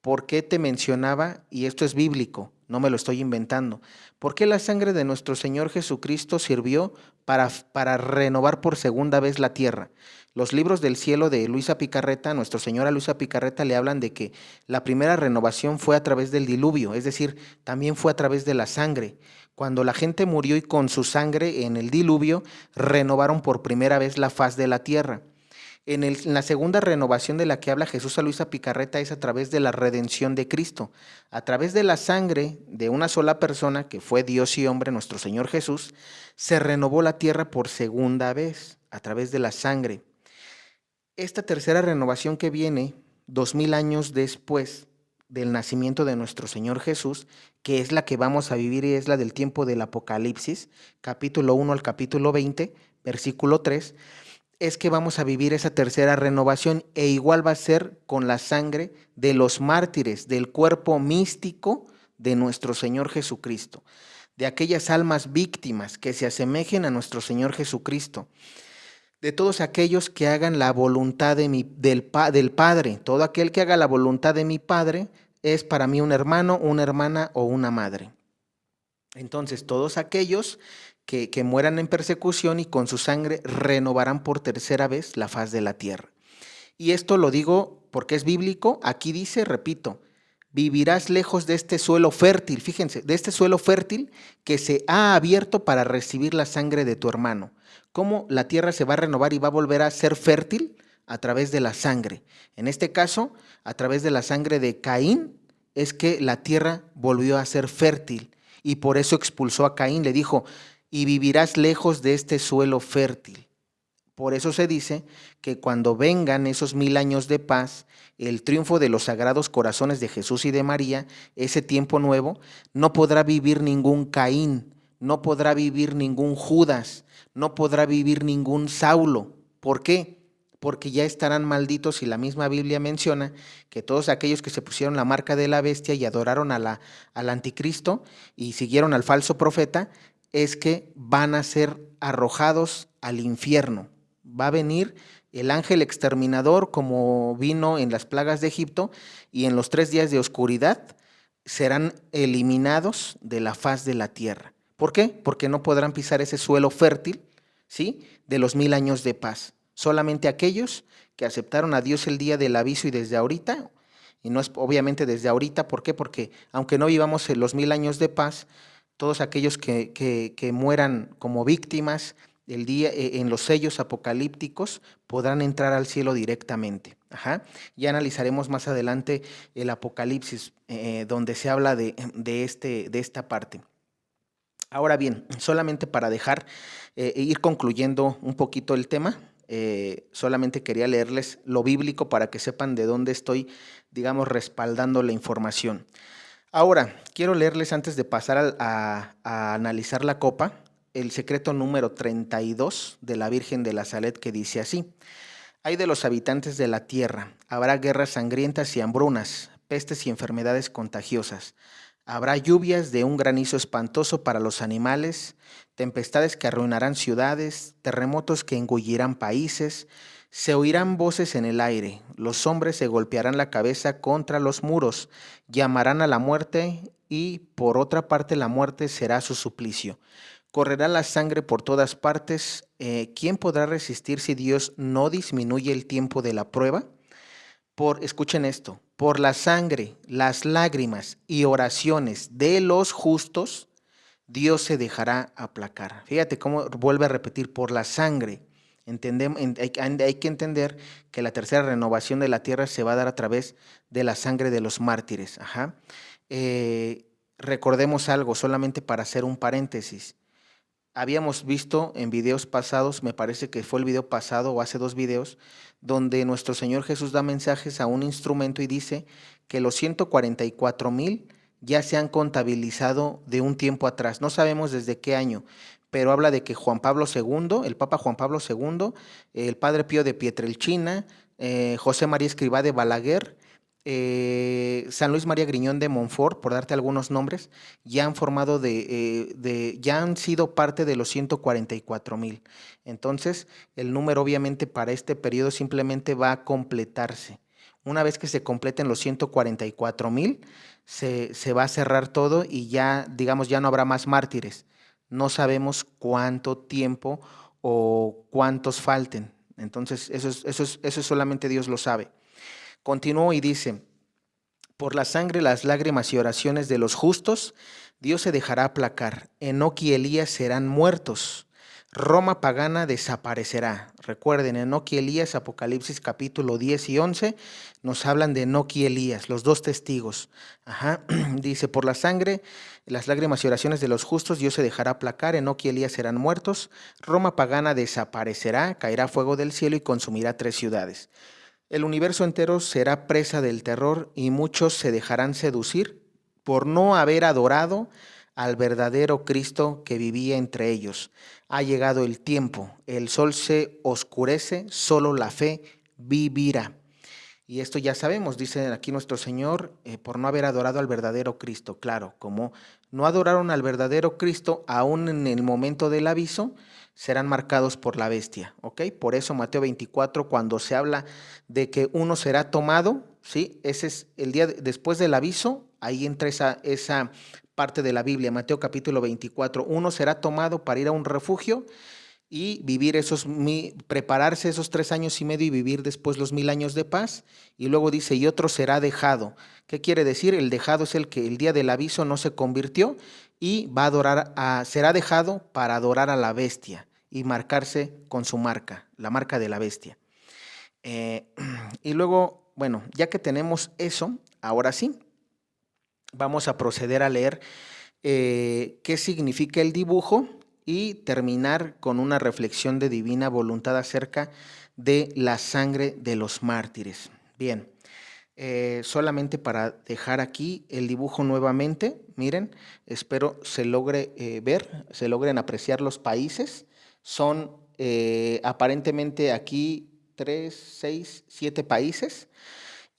por qué te mencionaba, y esto es bíblico, no me lo estoy inventando, por qué la sangre de nuestro Señor Jesucristo sirvió para renovar por segunda vez la tierra. Los libros del cielo de Luisa Picarreta, nuestra señora Luisa Picarreta, le hablan de que la primera renovación fue a través del diluvio, es decir, también fue a través de la sangre. Cuando la gente murió y con su sangre en el diluvio, renovaron por primera vez la faz de la tierra. En la segunda renovación de la que habla Jesús a Luisa Picarreta es a través de la redención de Cristo, a través de la sangre de una sola persona, que fue Dios y hombre, nuestro Señor Jesús, se renovó la tierra por segunda vez, a través de la sangre. Esta tercera renovación que viene 2000 años después del nacimiento de nuestro Señor Jesús, que es la que vamos a vivir y es la del tiempo del Apocalipsis, capítulo 1 al capítulo 20, versículo 3, es que vamos a vivir esa tercera renovación e igual va a ser con la sangre de los mártires, del cuerpo místico de nuestro Señor Jesucristo, de aquellas almas víctimas que se asemejen a nuestro Señor Jesucristo, de todos aquellos que hagan la voluntad del Padre. Todo aquel que haga la voluntad de mi Padre es para mí un hermano, una hermana o una madre. Entonces, todos aquellos que mueran en persecución y con su sangre renovarán por tercera vez la faz de la tierra. Y esto lo digo porque es bíblico. Aquí dice, repito, vivirás lejos de este suelo fértil, fíjense, de este suelo fértil que se ha abierto para recibir la sangre de tu hermano. ¿Cómo la tierra se va a renovar y va a volver a ser fértil? A través de la sangre. En este caso, a través de la sangre de Caín, es que la tierra volvió a ser fértil y por eso expulsó a Caín. Le dijo, y vivirás lejos de este suelo fértil. Por eso se dice que cuando vengan esos 1000 años de paz, el triunfo de los sagrados corazones de Jesús y de María, ese tiempo nuevo, no podrá vivir ningún Caín, no podrá vivir ningún Judas, no podrá vivir ningún Saulo. ¿Por qué? Porque ya estarán malditos y la misma Biblia menciona que todos aquellos que se pusieron la marca de la bestia y adoraron al anticristo y siguieron al falso profeta, es que van a ser arrojados al infierno. Va a venir el ángel exterminador como vino en las plagas de Egipto y en los 3 días de oscuridad serán eliminados de la faz de la tierra. ¿Por qué? Porque no podrán pisar ese suelo fértil, ¿sí?, de los 1000 años de paz. Solamente aquellos que aceptaron a Dios el día del aviso y desde ahorita, y no es obviamente desde ahorita, ¿por qué? Porque aunque no vivamos en los 1000 años de paz, todos aquellos que mueran como víctimas el día, en los sellos apocalípticos podrán entrar al cielo directamente. Ajá. Ya analizaremos más adelante el Apocalipsis, donde se habla de esta parte. Ahora bien, solamente para dejar ir concluyendo un poquito el tema, solamente quería leerles lo bíblico para que sepan de dónde estoy, digamos, respaldando la información. Ahora, quiero leerles antes de pasar a analizar la copa, el secreto número 32 de la Virgen de la Salet, que dice así: Ay de los habitantes de la tierra, habrá guerras sangrientas y hambrunas, pestes y enfermedades contagiosas. Habrá lluvias de un granizo espantoso para los animales, tempestades que arruinarán ciudades, terremotos que engullirán países, se oirán voces en el aire, los hombres se golpearán la cabeza contra los muros, llamarán a la muerte y por otra parte la muerte será su suplicio. Correrá la sangre por todas partes. ¿Quién podrá resistir si Dios no disminuye el tiempo de la prueba? Escuchen esto, por la sangre, las lágrimas y oraciones de los justos, Dios se dejará aplacar. Fíjate cómo vuelve a repetir, por la sangre. Hay que entender que la tercera renovación de la tierra se va a dar a través de la sangre de los mártires. Ajá. Recordemos algo, solamente para hacer un paréntesis. Habíamos visto en videos pasados, me parece que fue el video pasado o hace 2 videos, donde nuestro Señor Jesús da mensajes a un instrumento y dice que los 144,000 ya se han contabilizado de un tiempo atrás. No sabemos desde qué año, pero habla de que Juan Pablo II, el Papa Juan Pablo II, el Padre Pío de Pietrelcina, José María Escrivá de Balaguer, San Luis María Griñón de Montfort, por darte algunos nombres, ya han formado ya han sido parte de los 144,000. Entonces, el número obviamente para este periodo simplemente va a completarse. Una vez que se completen los 144,000, se va a cerrar todo y ya, digamos, ya no habrá más mártires. No sabemos cuánto tiempo o cuántos falten. Entonces, eso solamente Dios lo sabe. Continuó y dice: por la sangre, las lágrimas y oraciones de los justos, Dios se dejará aplacar. Enoc y Elías serán muertos. Roma pagana desaparecerá. Recuerden, Enoc y Elías, Apocalipsis capítulo 10 y 11, nos hablan de Enoc y Elías, los 2 testigos. Ajá. Dice, por la sangre, las lágrimas y oraciones de los justos, Dios se dejará aplacar. Enoc y Elías serán muertos. Roma pagana desaparecerá, caerá fuego del cielo y consumirá 3 ciudades. El universo entero será presa del terror y muchos se dejarán seducir por no haber adorado al verdadero Cristo que vivía entre ellos. Ha llegado el tiempo, el sol se oscurece, solo la fe vivirá. Y esto ya sabemos, dice aquí nuestro Señor, por no haber adorado al verdadero Cristo. Claro, como no adoraron al verdadero Cristo, aún en el momento del aviso, serán marcados por la bestia, ¿ok? Por eso Mateo 24, cuando se habla de que uno será tomado, ¿sí? Ese es el día después del aviso, ahí entra esa parte de la Biblia, Mateo capítulo 24. Uno será tomado para ir a un refugio y vivir prepararse esos 3 años y medio y vivir después los 1000 años de paz. Y luego dice, y otro será dejado. ¿Qué quiere decir? El dejado es el que el día del aviso no se convirtió y será dejado para adorar a la bestia y marcarse con su marca, la marca de la bestia. Y luego, bueno, ya que tenemos eso, ahora sí, vamos a proceder a leer qué significa el dibujo y terminar con una reflexión de divina voluntad acerca de la sangre de los mártires. Bien, solamente para dejar aquí el dibujo nuevamente, miren, espero se logre ver, se logren apreciar los países. Son aparentemente aquí 3, 6, 7 países.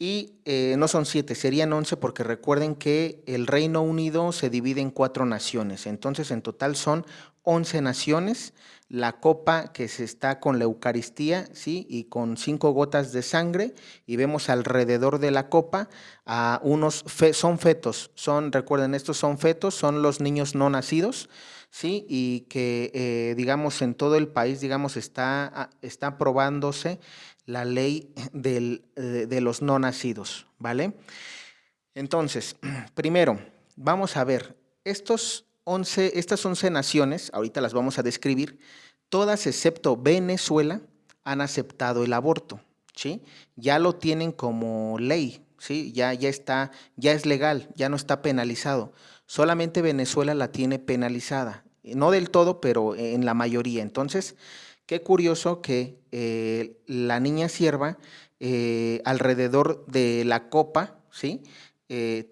Y no son 7, serían 11 porque recuerden que el Reino Unido se divide en 4 naciones. Entonces, en total son 11 naciones. La copa que se está con la Eucaristía, ¿sí? Y con 5 gotas de sangre. Y vemos alrededor de la copa a son fetos. Recuerden, estos son fetos, son los niños no nacidos, ¿sí? Y que, digamos, en todo el país, digamos, está probándose la ley de los no nacidos, ¿vale? Entonces, primero, vamos a ver, estas 11 naciones, ahorita las vamos a describir, todas excepto Venezuela han aceptado el aborto, ¿sí? Ya lo tienen como ley, ¿sí? Ya es legal, ya no está penalizado. Solamente Venezuela la tiene penalizada, no del todo, pero en la mayoría. Entonces, qué curioso que la niña sierva alrededor de la copa, ¿sí?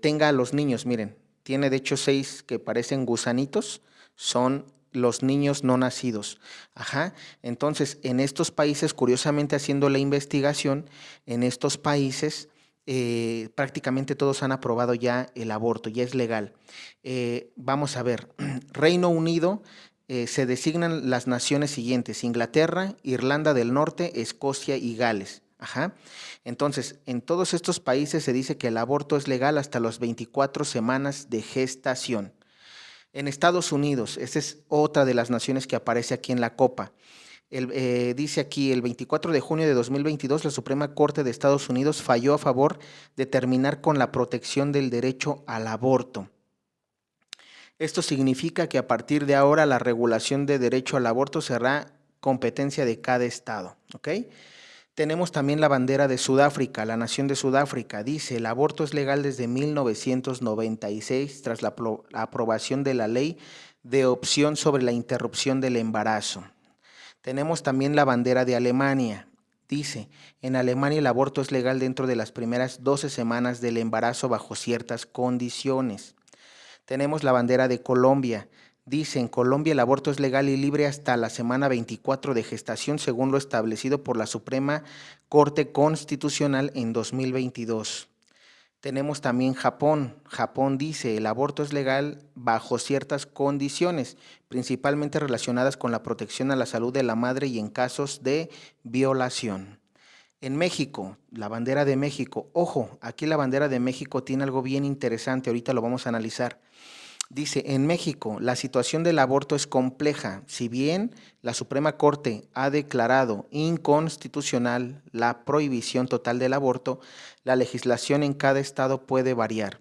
Tenga a los niños, miren, tiene de hecho 6 que parecen gusanitos, son los niños no nacidos. Ajá. Entonces, en estos países, curiosamente haciendo la investigación, en estos países prácticamente todos han aprobado ya el aborto, ya es legal. Vamos a ver, Reino Unido, se designan las naciones siguientes: Inglaterra, Irlanda del Norte, Escocia y Gales. Ajá. Entonces, en todos estos países se dice que el aborto es legal hasta las 24 semanas de gestación. En Estados Unidos, esta es otra de las naciones que aparece aquí en la copa. Dice aquí, el 24 de junio de 2022, la Suprema Corte de Estados Unidos falló a favor de terminar con la protección del derecho al aborto. Esto significa que a partir de ahora la regulación de derecho al aborto será competencia de cada estado, ¿ok? Tenemos también la bandera de Sudáfrica, la nación de Sudáfrica. Dice, el aborto es legal desde 1996 tras la aprobación de la ley de opción sobre la interrupción del embarazo. Tenemos también la bandera de Alemania. Dice, en Alemania el aborto es legal dentro de las primeras 12 semanas del embarazo bajo ciertas condiciones. Tenemos la bandera de Colombia. Dice, en Colombia el aborto es legal y libre hasta la semana 24 de gestación, según lo establecido por la Suprema Corte Constitucional en 2022. Tenemos también Japón. Japón dice, el aborto es legal bajo ciertas condiciones, principalmente relacionadas con la protección a la salud de la madre y en casos de violación. En México, la bandera de México. Ojo, aquí la bandera de México tiene algo bien interesante, ahorita lo vamos a analizar. Dice, en México la situación del aborto es compleja. Si bien la Suprema Corte ha declarado inconstitucional la prohibición total del aborto, la legislación en cada estado puede variar.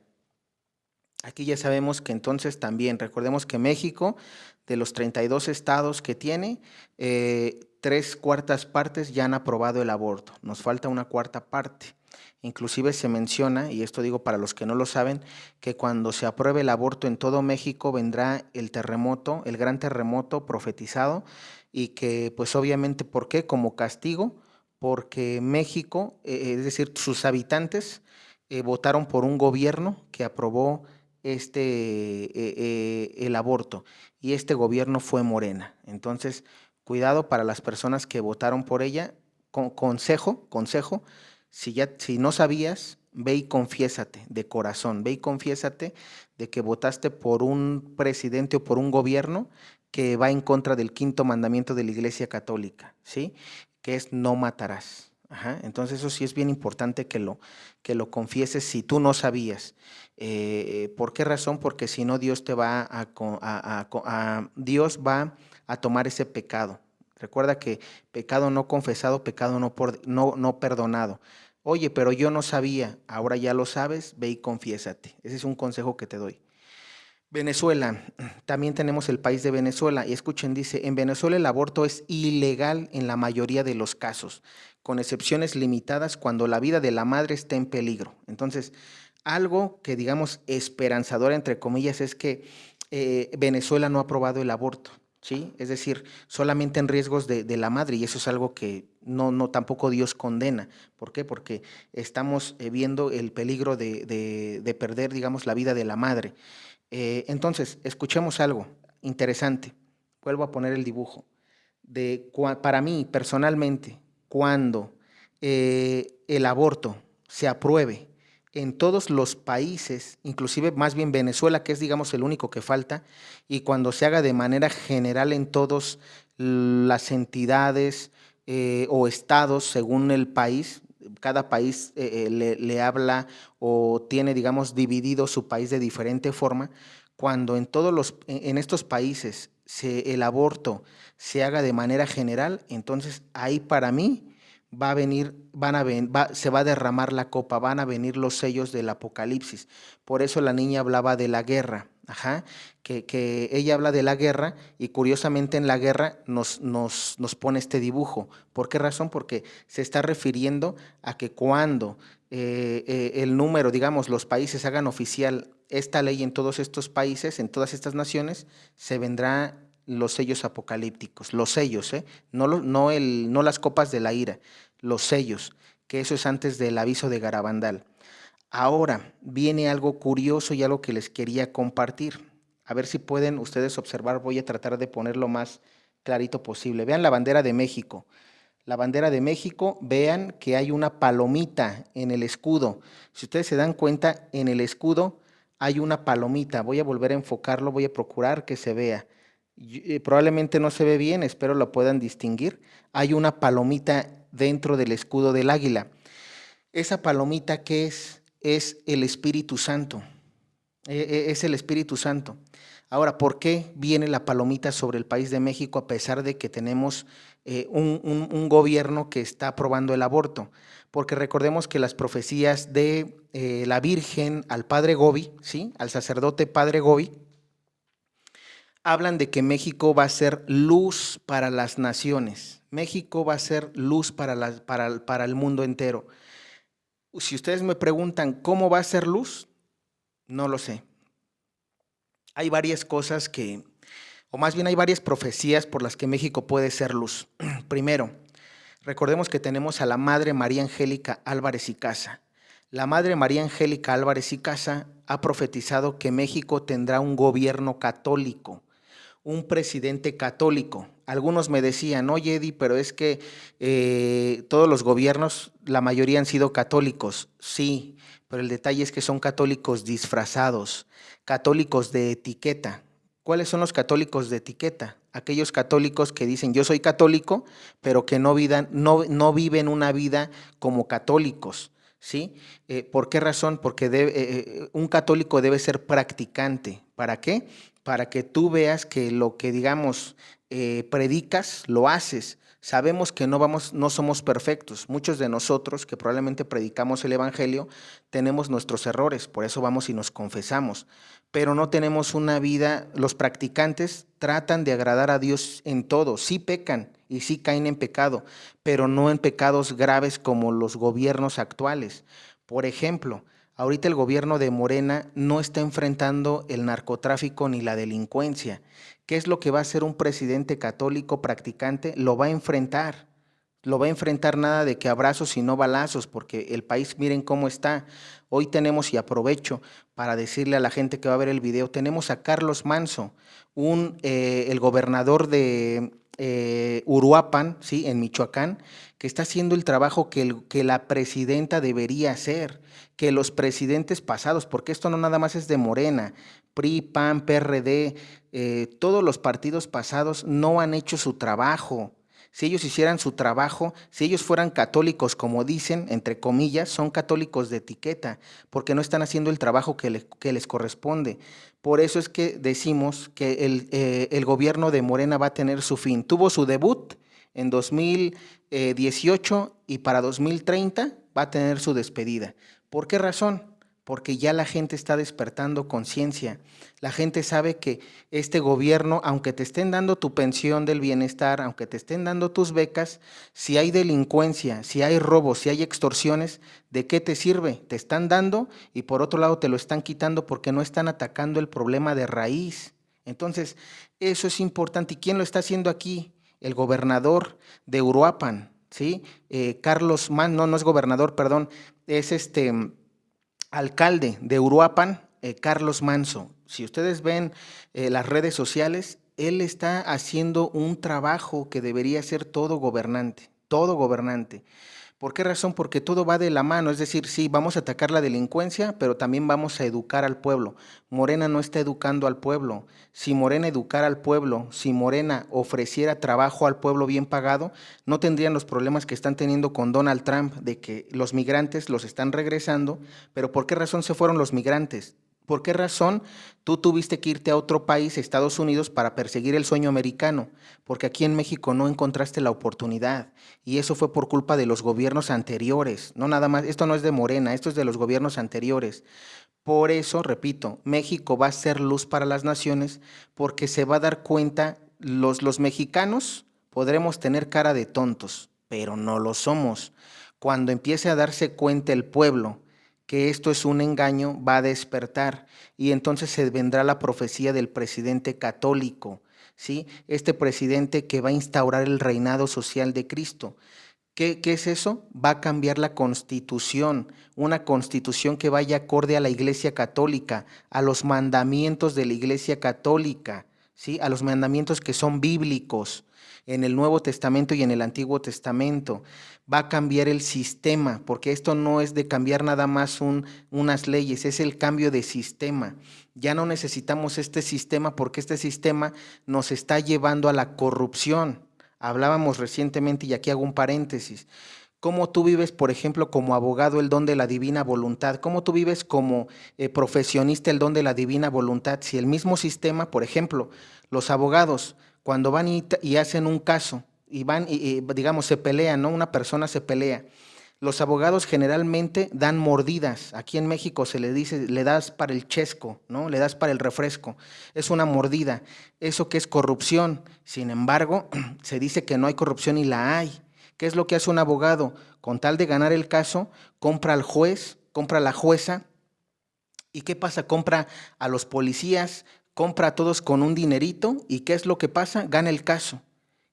Aquí ya sabemos que entonces también, recordemos que México, de los 32 estados que tiene, 3/4 partes ya han aprobado el aborto. Nos falta una cuarta parte. Inclusive se menciona, y esto digo para los que no lo saben, que cuando se apruebe el aborto en todo México vendrá el terremoto, el gran terremoto profetizado, y que pues obviamente, ¿por qué? Como castigo, porque México, es decir, sus habitantes, votaron por un gobierno que aprobó el aborto, y este gobierno fue Morena. Entonces, cuidado para las personas que votaron por ella. Consejo, si no sabías, ve y confiésate de corazón, ve y confiésate de que votaste por un presidente o por un gobierno que va en contra del quinto mandamiento de la Iglesia Católica, ¿sí? Que es no matarás. Ajá, entonces eso sí es bien importante que lo confieses si tú no sabías. ¿Por qué razón? Porque si no, Dios te va Dios va a tomar ese pecado. Recuerda que pecado no confesado, pecado no perdonado. Oye, pero yo no sabía, ahora ya lo sabes, ve y confiésate. Ese es un consejo que te doy. Venezuela, también tenemos el país de Venezuela y escuchen, dice, en Venezuela el aborto es ilegal en la mayoría de los casos, con excepciones limitadas cuando la vida de la madre está en peligro. Entonces, algo que digamos esperanzador, entre comillas, es que Venezuela no ha aprobado el aborto, ¿sí? Es decir, solamente en riesgos de la madre y eso es algo que no tampoco Dios condena. ¿Por qué? Porque estamos viendo el peligro de perder, digamos, la vida de la madre. Entonces, escuchemos algo interesante. Vuelvo a poner el dibujo. Para mí, personalmente, cuando el aborto se apruebe en todos los países, inclusive más bien Venezuela, que es digamos el único que falta, y cuando se haga de manera general en todas las entidades o estados según el país, cada país le habla o tiene, digamos, dividido su país de diferente forma, cuando en estos países el aborto se haga de manera general, entonces ahí para mí va a venir, se va a derramar la copa, van a venir los sellos del apocalipsis. Por eso la niña hablaba de la guerra, ajá, que ella habla de la guerra y curiosamente en la guerra nos pone este dibujo. ¿Por qué razón? Porque se está refiriendo a que cuando el número, digamos, los países hagan oficial esta ley en todos estos países, en todas estas naciones, se vendrá los sellos apocalípticos, los sellos, no, no las copas de la ira, los sellos, que eso es antes del aviso de Garabandal. Ahora viene algo curioso y algo que les quería compartir. A ver si pueden ustedes observar, voy a tratar de ponerlo más clarito posible. Vean la bandera de México. La bandera de México, vean que hay una palomita en el escudo. Si ustedes se dan cuenta, en el escudo hay una palomita. Voy a volver a enfocarlo, voy a procurar que se vea. Probablemente no se ve bien, espero lo puedan distinguir. Hay una palomita dentro del escudo del águila. Esa palomita, ¿qué es? Es el Espíritu Santo. Es el Espíritu Santo. Ahora, ¿por qué viene la palomita sobre el país de México a pesar de que tenemos un gobierno que está aprobando el aborto? Porque recordemos que las profecías de la Virgen al Padre Gobi, ¿sí? Al sacerdote Padre Gobi, hablan de que México va a ser luz para las naciones. México va a ser luz para el mundo entero. Si ustedes me preguntan cómo va a ser luz, no lo sé. Hay varias cosas o más bien hay varias profecías por las que México puede ser luz. Primero, recordemos que tenemos a la Madre María Angélica Álvarez y Casa. La Madre María Angélica Álvarez y Casa ha profetizado que México tendrá un gobierno católico, un presidente católico. Algunos me decían, oye Eddie, pero es que todos los gobiernos, la mayoría han sido católicos. Sí, pero el detalle es que son católicos disfrazados, católicos de etiqueta. ¿Cuáles son los católicos de etiqueta? Aquellos católicos que dicen yo soy católico, pero que no viven una vida como católicos. ¿Sí? ¿Por qué razón? Porque un católico debe ser practicante. ¿Para qué? Para que tú veas que lo que digamos predicas, lo haces. Sabemos que no somos perfectos. Muchos de nosotros que probablemente predicamos el evangelio tenemos nuestros errores, por eso vamos y nos confesamos, pero no tenemos una vida. Los practicantes tratan de agradar a Dios en todo, sí pecan y sí caen en pecado, pero no en pecados graves como los gobiernos actuales. Por ejemplo, ahorita el gobierno de Morena no está enfrentando el narcotráfico ni la delincuencia. ¿Qué es lo que va a hacer un presidente católico practicante? Lo va a enfrentar. Lo va a enfrentar nada de que abrazos y no balazos, porque el país, miren cómo está. Hoy tenemos, y aprovecho para decirle a la gente que va a ver el video, tenemos a Carlos Manso, el gobernador de Uruapan, ¿sí? En Michoacán, que está haciendo el trabajo que la presidenta debería hacer, que los presidentes pasados, porque esto no nada más es de Morena, PRI, PAN, PRD, todos los partidos pasados no han hecho su trabajo. Si ellos hicieran su trabajo, si ellos fueran católicos, como dicen, entre comillas, son católicos de etiqueta, porque no están haciendo el trabajo que les corresponde. Por eso es que decimos que el gobierno de Morena va a tener su fin. Tuvo su debut en 2018 y para 2030 va a tener su despedida. ¿Por qué razón? Porque ya la gente está despertando conciencia. La gente sabe que este gobierno, aunque te estén dando tu pensión del bienestar, aunque te estén dando tus becas, si hay delincuencia, si hay robos, si hay extorsiones, ¿de qué te sirve? Te están dando y por otro lado te lo están quitando porque no están atacando el problema de raíz. Entonces, eso es importante. ¿Y quién lo está haciendo aquí? El gobernador de Uruapan, ¿sí? Carlos Mann, no es gobernador, perdón, es alcalde de Uruapan, Carlos Manso. Si ustedes ven las redes sociales, él está haciendo un trabajo que debería hacer todo gobernante, todo gobernante. ¿Por qué razón? Porque todo va de la mano, es decir, sí, vamos a atacar la delincuencia, pero también vamos a educar al pueblo. Morena no está educando al pueblo. Si Morena educara al pueblo, si Morena ofreciera trabajo al pueblo bien pagado, no tendrían los problemas que están teniendo con Donald Trump, de que los migrantes los están regresando, pero ¿por qué razón se fueron los migrantes? ¿Por qué razón tú tuviste que irte a otro país, Estados Unidos, para perseguir el sueño americano? Porque aquí en México no encontraste la oportunidad. Y eso fue por culpa de los gobiernos anteriores. No nada más, esto no es de Morena, esto es de los gobiernos anteriores. Por eso, repito, México va a ser luz para las naciones porque se va a dar cuenta, los mexicanos podremos tener cara de tontos, pero no lo somos. Cuando empiece a darse cuenta el pueblo que esto es un engaño, va a despertar y entonces se vendrá la profecía del presidente católico, ¿sí? Este presidente que va a instaurar el reinado social de Cristo. ¿Qué es eso? Va a cambiar la constitución, una constitución que vaya acorde a la Iglesia Católica, a los mandamientos de la Iglesia Católica, ¿sí? A los mandamientos que son bíblicos en el Nuevo Testamento y en el Antiguo Testamento. Va a cambiar el sistema, porque esto no es de cambiar nada más unas leyes, es el cambio de sistema. Ya no necesitamos este sistema porque este sistema nos está llevando a la corrupción. Hablábamos recientemente, y aquí hago un paréntesis, cómo tú vives, por ejemplo, como abogado el don de la divina voluntad, cómo tú vives como profesionista el don de la divina voluntad, si el mismo sistema, por ejemplo, los abogados, cuando van y hacen un caso, y van digamos, se pelean, ¿no? Una persona se pelea. Los abogados generalmente dan mordidas. Aquí en México se le dice, le das para el chesco, ¿no? Le das para el refresco. Es una mordida. Eso que es corrupción. Sin embargo, se dice que no hay corrupción y la hay. ¿Qué es lo que hace un abogado? Con tal de ganar el caso, compra al juez, compra a la jueza. ¿Y qué pasa? Compra a los policías, compra a todos con un dinerito. ¿Y qué es lo que pasa? Gana el caso.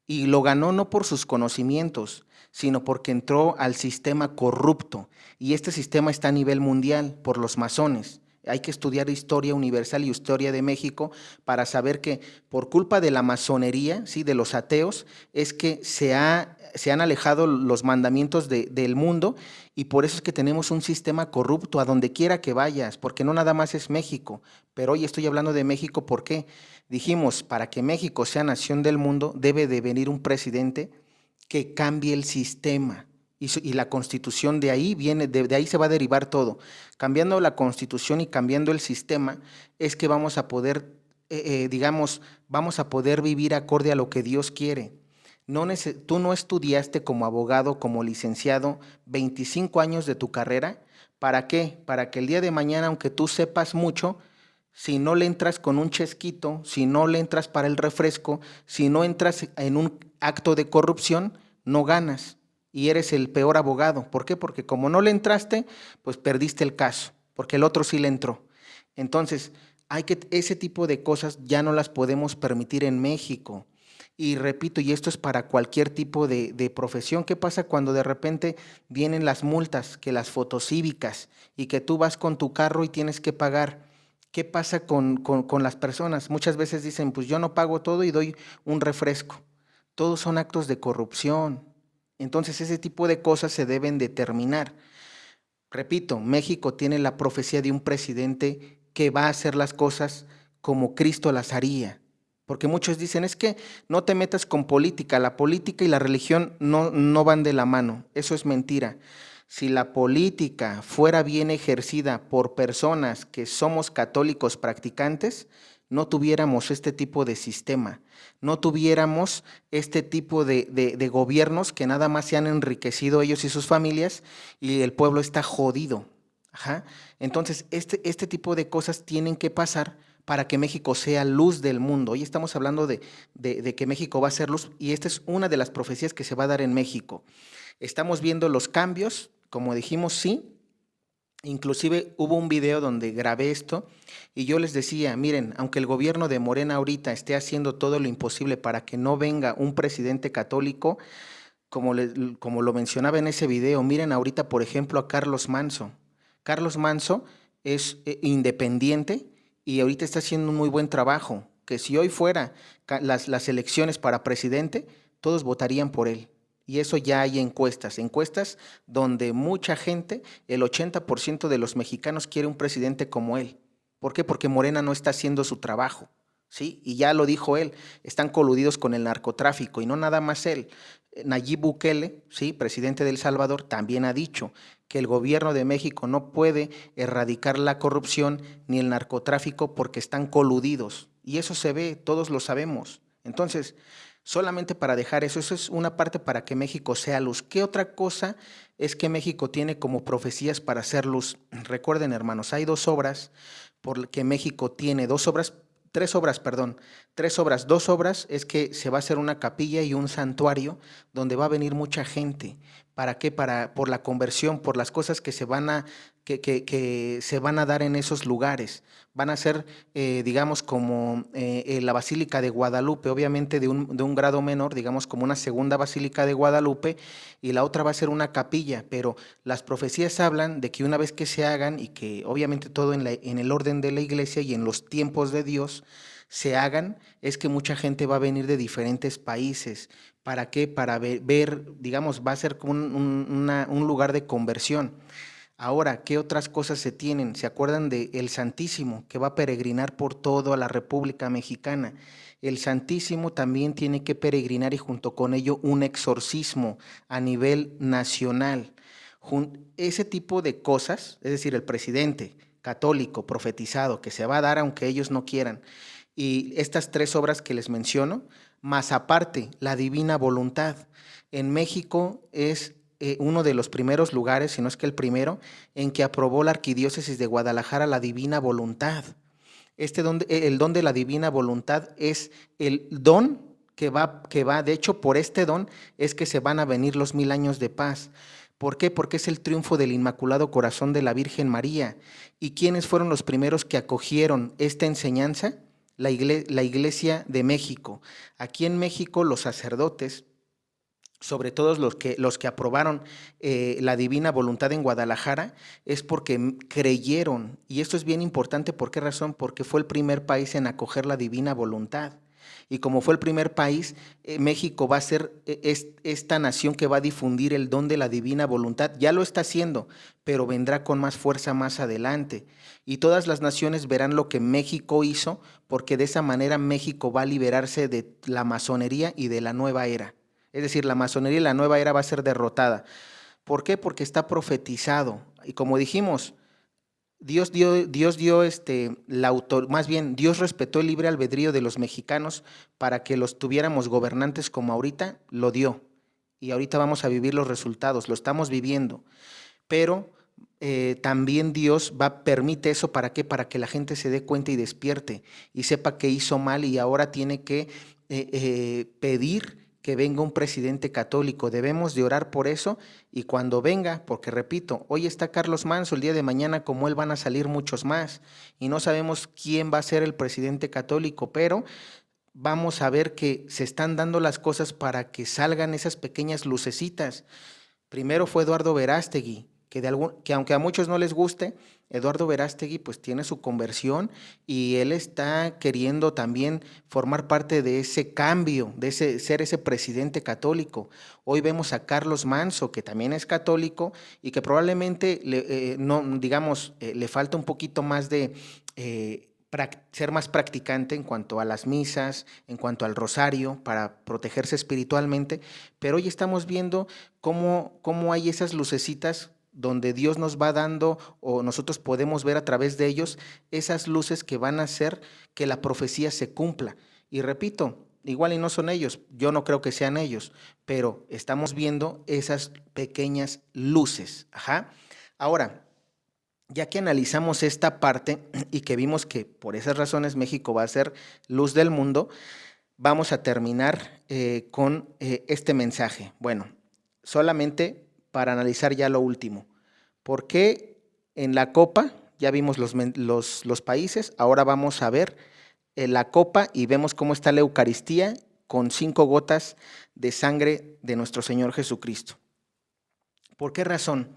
Y lo ganó no por sus conocimientos, sino porque entró al sistema corrupto. Y este sistema está a nivel mundial por los masones. Hay que estudiar historia universal y historia de México para saber que por culpa de la masonería, ¿sí? De los ateos, es que se han alejado los mandamientos del mundo y por eso es que tenemos un sistema corrupto a donde quiera que vayas, porque no nada más es México. Pero hoy estoy hablando de México, ¿por qué? Dijimos, para que México sea nación del mundo, debe de venir un presidente que cambie el sistema. Y la constitución de ahí viene, de ahí se va a derivar todo. Cambiando la constitución y cambiando el sistema, es que vamos a poder, digamos, vamos a poder vivir acorde a lo que Dios quiere. Tú no estudiaste como abogado, como licenciado, 25 años de tu carrera. ¿Para qué? Para que el día de mañana, aunque tú sepas mucho, si no le entras con un chesquito, si no le entras para el refresco, si no entras en un acto de corrupción, no ganas y eres el peor abogado. ¿Por qué? Porque como no le entraste, pues perdiste el caso, porque el otro sí le entró. Entonces, ese tipo de cosas ya no las podemos permitir en México. Y repito, y esto es para cualquier tipo de profesión. ¿Qué pasa cuando de repente vienen las multas, que las fotocívicas, y que tú vas con tu carro y tienes que pagar? ¿Qué pasa con las personas? Muchas veces dicen, pues yo no pago todo y doy un refresco. Todos son actos de corrupción. Entonces ese tipo de cosas se deben determinar. Repito, México tiene la profecía de un presidente que va a hacer las cosas como Cristo las haría. Porque muchos dicen, es que no te metas con política, la política y la religión no van de la mano. Eso es mentira. Si la política fuera bien ejercida por personas que somos católicos practicantes, no tuviéramos este tipo de sistema, no tuviéramos este tipo de gobiernos que nada más se han enriquecido ellos y sus familias y el pueblo está jodido. Ajá. Entonces, este tipo de cosas tienen que pasar para que México sea luz del mundo. Hoy estamos hablando de que México va a ser luz y esta es una de las profecías que se va a dar en México. Estamos viendo los cambios, como dijimos, sí. Inclusive hubo un video donde grabé esto y yo les decía, miren, aunque el gobierno de Morena ahorita esté haciendo todo lo imposible para que no venga un presidente católico, como lo mencionaba en ese video, miren ahorita, por ejemplo, a Carlos Manso. Carlos Manso es independiente y ahorita está haciendo un muy buen trabajo, que si hoy fuera las elecciones para presidente, todos votarían por él. Y eso ya hay encuestas donde mucha gente, el 80% de los mexicanos quiere un presidente como él. ¿Por qué? Porque Morena no está haciendo su trabajo. ¿Sí? Y ya lo dijo él, están coludidos con el narcotráfico y no nada más él. Nayib Bukele, ¿sí? Presidente de El Salvador, también ha dicho que el gobierno de México no puede erradicar la corrupción ni el narcotráfico porque están coludidos. Y eso se ve, todos lo sabemos. Entonces, solamente para dejar eso, eso es una parte para que México sea luz. ¿Qué otra cosa es que México tiene como profecías para ser luz? Recuerden, hermanos, hay dos obras por que México tiene, tres obras. Dos obras es que se va a hacer una capilla y un santuario donde va a venir mucha gente. ¿Para qué? Por la conversión, por las cosas que que se van a dar en esos lugares. Van a ser, digamos, como la Basílica de Guadalupe, obviamente de un grado menor, digamos, como una segunda Basílica de Guadalupe, y la otra va a ser una capilla, pero las profecías hablan de que una vez que se hagan y que obviamente todo en el orden de la iglesia y en los tiempos de Dios se hagan, es que mucha gente va a venir de diferentes países. ¿Para qué? Para ver, digamos, va a ser como un lugar de conversión. Ahora, ¿qué otras cosas se tienen? ¿Se acuerdan de el Santísimo, que va a peregrinar por toda la República Mexicana? El Santísimo también tiene que peregrinar y junto con ello un exorcismo a nivel nacional. Ese tipo de cosas, es decir, el presidente católico profetizado que se va a dar aunque ellos no quieran, y estas tres obras que les menciono, más aparte la divina voluntad. En México es uno de los primeros lugares, si no es que el primero, en que aprobó la Arquidiócesis de Guadalajara la divina voluntad. El don de la divina voluntad es el don de hecho, por este don es que se van a venir los 1000 años de paz. ¿Por qué? Porque es el triunfo del Inmaculado Corazón de la Virgen María. ¿Y quiénes fueron los primeros que acogieron esta enseñanza? La Iglesia de México. Aquí en México los sacerdotes, sobre todo los que aprobaron la divina voluntad en Guadalajara, es porque creyeron, y esto es bien importante, ¿por qué razón? Porque fue el primer país en acoger la divina voluntad. Y como fue el primer país, México va a ser esta nación que va a difundir el don de la divina voluntad. Ya lo está haciendo, pero vendrá con más fuerza más adelante. Y todas las naciones verán lo que México hizo, porque de esa manera México va a liberarse de la masonería y de la nueva era. Es decir, la masonería y la nueva era va a ser derrotada. ¿Por qué? Porque está profetizado. Y como dijimos, Dios dio más bien, Dios respetó el libre albedrío de los mexicanos para que los tuviéramos gobernantes como ahorita, lo dio. Y ahorita vamos a vivir los resultados, lo estamos viviendo. Pero también Dios permite eso, ¿para qué? Para que la gente se dé cuenta y despierte y sepa que hizo mal y ahora tiene que pedir que venga un presidente católico. Debemos de orar por eso y cuando venga, porque repito, hoy está Carlos Manso, el día de mañana como él van a salir muchos más y no sabemos quién va a ser el presidente católico, pero vamos a ver que se están dando las cosas para que salgan esas pequeñas lucecitas. Primero fue Eduardo Verástegui, que aunque a muchos no les guste, Eduardo Verástegui pues tiene su conversión y él está queriendo también formar parte de ese cambio, ser ese presidente católico. Hoy vemos a Carlos Manso, que también es católico y que probablemente no, digamos, le falta un poquito más ser más practicante en cuanto a las misas, en cuanto al rosario, para protegerse espiritualmente, pero hoy estamos viendo cómo hay esas lucecitas donde Dios nos va dando o nosotros podemos ver a través de ellos esas luces que van a hacer que la profecía se cumpla. Y repito, igual y no son ellos, yo no creo que sean ellos, pero estamos viendo esas pequeñas luces. Ajá. Ahora, ya que analizamos esta parte y que vimos que por esas razones México va a ser luz del mundo, vamos a terminar con este mensaje. Bueno, solamente para analizar ya lo último. ¿Por qué en la copa ya vimos los países? Ahora vamos a ver la copa y vemos cómo está la Eucaristía con 5 gotas de sangre de nuestro Señor Jesucristo. ¿Por qué razón?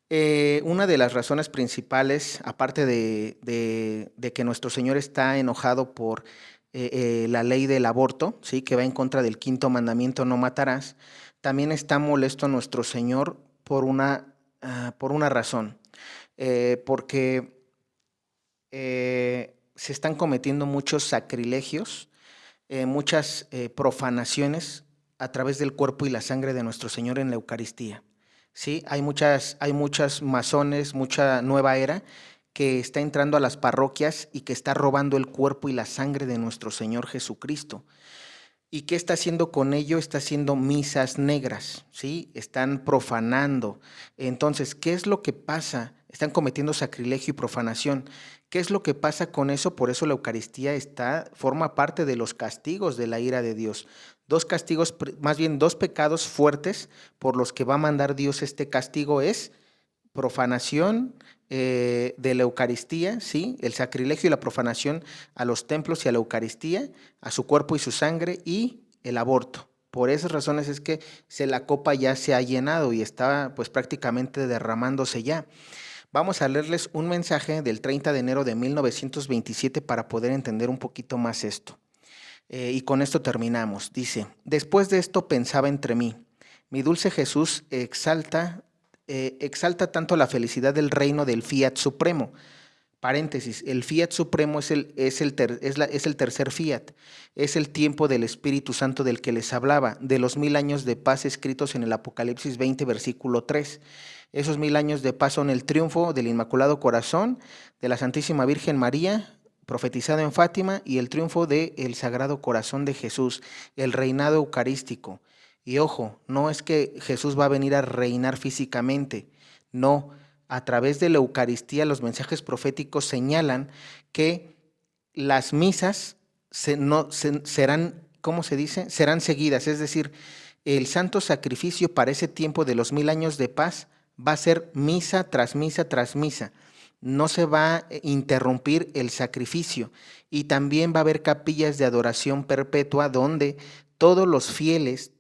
Una de las razones principales, aparte de que nuestro Señor está enojado por la ley del aborto, ¿sí? Que va en contra del 5.º mandamiento, no matarás, también está molesto nuestro Señor por una razón, porque se están cometiendo muchos sacrilegios, muchas profanaciones a través del cuerpo y la sangre de nuestro Señor en la Eucaristía. Sí, hay muchas masones, mucha nueva era que está entrando a las parroquias y que está robando el cuerpo y la sangre de nuestro Señor Jesucristo. ¿Y qué está haciendo con ello? Está haciendo misas negras, ¿sí? Están profanando. Entonces, ¿qué es lo que pasa? Están cometiendo sacrilegio y profanación. ¿Qué es lo que pasa con eso? Por eso la Eucaristía forma parte de los castigos de la ira de Dios. Dos castigos, más bien 2 pecados fuertes por los que va a mandar Dios este castigo es profanación de la Eucaristía, ¿sí? El sacrilegio y la profanación a los templos y a la Eucaristía, a su cuerpo y su sangre, y el aborto. Por esas razones es que la copa ya se ha llenado y está pues prácticamente derramándose ya. Vamos a leerles un mensaje del 30 de enero de 1927 para poder entender un poquito más esto. Y con esto terminamos. Dice: después de esto pensaba entre mí, mi dulce Jesús exalta tanto la felicidad del reino del fiat supremo. Paréntesis, el fiat supremo es el tercer fiat, es el tiempo del Espíritu Santo del que les hablaba, de los 1000 años de paz escritos en el Apocalipsis 20, versículo 3. Esos 1000 años de paz son el triunfo del Inmaculado Corazón, de la Santísima Virgen María, profetizado en Fátima, y el triunfo del Sagrado Corazón de Jesús, el reinado eucarístico. Y ojo, no es que Jesús va a venir a reinar físicamente, no. A través de la Eucaristía, los mensajes proféticos señalan que las misas serán, ¿cómo se dice? Serán seguidas, es decir, el santo sacrificio para ese tiempo de los 1000 años de paz va a ser misa tras misa tras misa. No se va a interrumpir el sacrificio y también va a haber capillas de adoración perpetua donde todos los fieles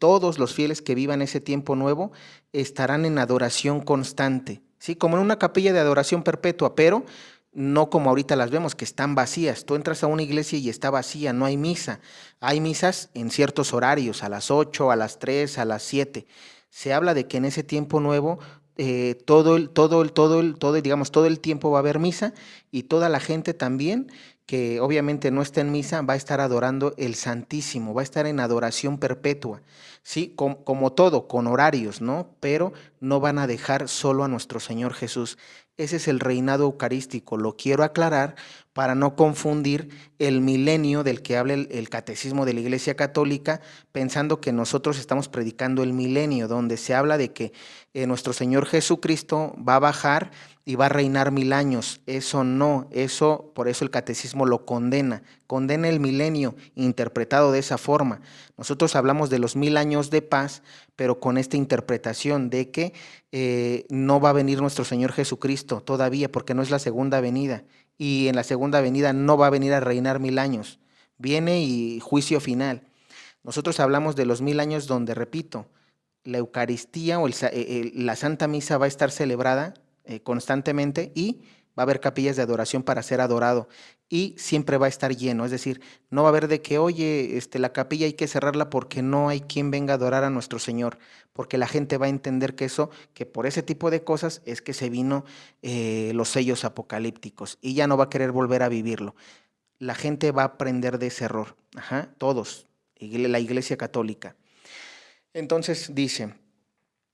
que vivan ese tiempo nuevo estarán en adoración constante, ¿sí? Como en una capilla de adoración perpetua, pero no como ahorita las vemos, que están vacías. Tú entras a una iglesia y está vacía, no hay misa. Hay misas en ciertos horarios, a las 8, a las 3, a las 7. Se habla de que en ese tiempo nuevo digamos, todo el tiempo va a haber misa y toda la gente también que obviamente no está en misa va a estar adorando el Santísimo, va a estar en adoración perpetua, ¿sí? Como todo, con horarios, ¿no? Pero no van a dejar solo a nuestro Señor Jesús. Ese es el reinado eucarístico, lo quiero aclarar para no confundir el milenio del que habla el catecismo de la Iglesia Católica, pensando que nosotros estamos predicando el milenio, donde se habla de que nuestro Señor Jesucristo va a bajar y va a reinar 1000 años. Eso no, por eso el catecismo lo condena el milenio interpretado de esa forma. Nosotros hablamos de los 1000 años de paz, pero con esta interpretación de que no va a venir nuestro Señor Jesucristo todavía, porque no es la segunda venida, y en la segunda venida no va a venir a reinar 1000 años. Viene y juicio final. Nosotros hablamos de los 1000 años donde, repito, la Eucaristía o la Santa Misa va a estar celebrada constantemente y va a haber capillas de adoración para ser adorado y siempre va a estar lleno, es decir, no va a haber de que, oye, la capilla hay que cerrarla porque no hay quien venga a adorar a nuestro Señor, porque la gente va a entender que por ese tipo de cosas es que se vino los sellos apocalípticos y ya no va a querer volver a vivirlo. la gente va a aprender de ese error. Ajá, todos, la Iglesia Católica. Entonces dice,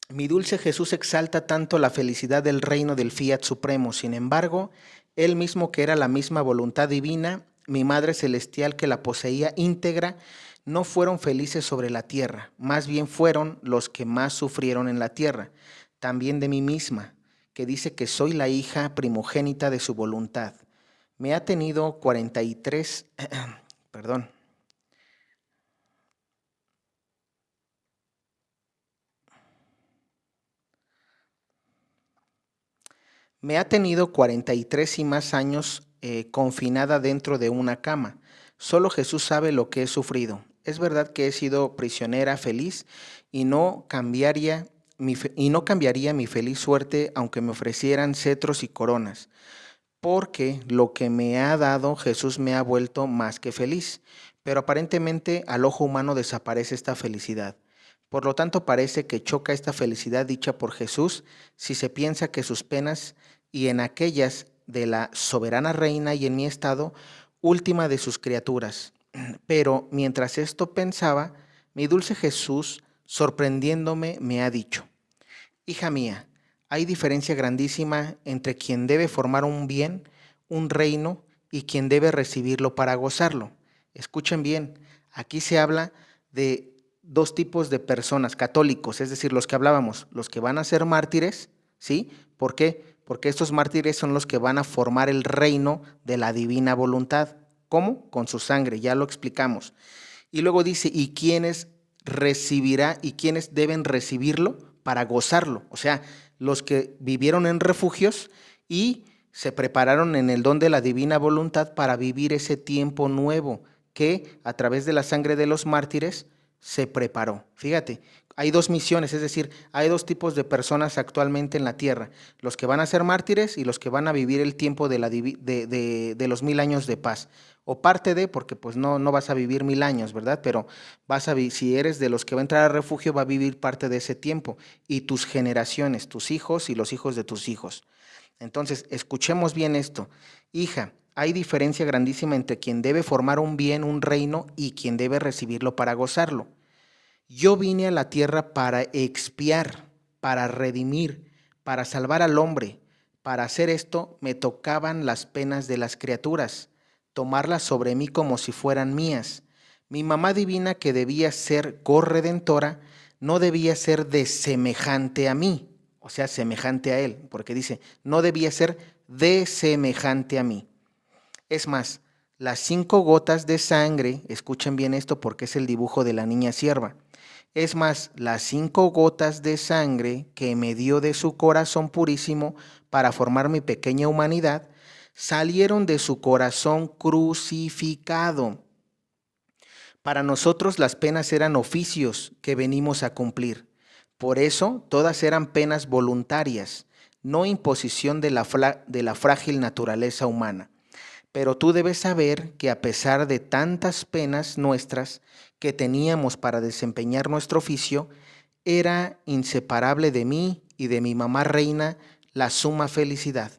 mi dulce Jesús exalta tanto la felicidad del reino del Fiat Supremo. Sin embargo, él mismo, que era la misma voluntad divina, mi Madre Celestial que la poseía íntegra, no fueron felices sobre la tierra, más bien fueron los que más sufrieron en la tierra. También de mí misma, que dice que soy la hija primogénita de su voluntad. Me ha tenido 43, perdón, me ha tenido 43 y más años confinada dentro de una cama. Solo Jesús sabe lo que he sufrido. Es verdad que he sido prisionera feliz y no cambiaría mi feliz suerte aunque me ofrecieran cetros y coronas, porque lo que me ha dado Jesús me ha vuelto más que feliz. Pero aparentemente al ojo humano desaparece esta felicidad. Por lo tanto, parece que choca esta felicidad dicha por Jesús si se piensa que sus penas y en aquellas de la soberana reina y en mi estado, última de sus criaturas. Pero mientras esto pensaba, mi dulce Jesús, sorprendiéndome, me ha dicho, hija mía, hay diferencia grandísima entre quien debe formar un bien, un reino, y quien debe recibirlo para gozarlo. Escuchen bien, aquí se habla de dos tipos de personas, católicos, es decir, los que hablábamos, los que van a ser mártires, ¿sí? ¿Por qué? Porque estos mártires son los que van a formar el reino de la divina voluntad. ¿Cómo? Con su sangre, ya lo explicamos. Y luego dice, ¿y quiénes recibirá y quiénes deben recibirlo para gozarlo? O sea, los que vivieron en refugios y se prepararon en el don de la divina voluntad para vivir ese tiempo nuevo que a través de la sangre de los mártires se preparó. Fíjate, hay dos misiones, es decir, hay dos tipos de personas actualmente en la tierra, los que van a ser mártires y los que van a vivir el tiempo de los 1000 años de paz. O parte de, porque pues no vas a vivir 1000 años, ¿verdad? Pero si eres de los que va a entrar al refugio, va a vivir parte de ese tiempo y tus generaciones, tus hijos y los hijos de tus hijos. Entonces, escuchemos bien esto. Hija, hay diferencia grandísima entre quien debe formar un bien, un reino, y quien debe recibirlo para gozarlo. Yo vine a la tierra para expiar, para redimir, para salvar al hombre. Para hacer esto me tocaban las penas de las criaturas, tomarlas sobre mí como si fueran mías. Mi mamá divina, que debía ser corredentora, no debía ser de semejante a mí, o sea, semejante a él, porque dice, no debía ser de semejante a mí. Es más, las 5 gotas de sangre, escuchen bien esto porque es el dibujo de la niña sierva. Es más, las 5 gotas de sangre que me dio de su corazón purísimo para formar mi pequeña humanidad, salieron de su corazón crucificado. Para nosotros las penas eran oficios que venimos a cumplir. Por eso todas eran penas voluntarias, no imposición de la frágil naturaleza humana. Pero tú debes saber que a pesar de tantas penas nuestras que teníamos para desempeñar nuestro oficio, era inseparable de mí y de mi mamá reina la suma felicidad,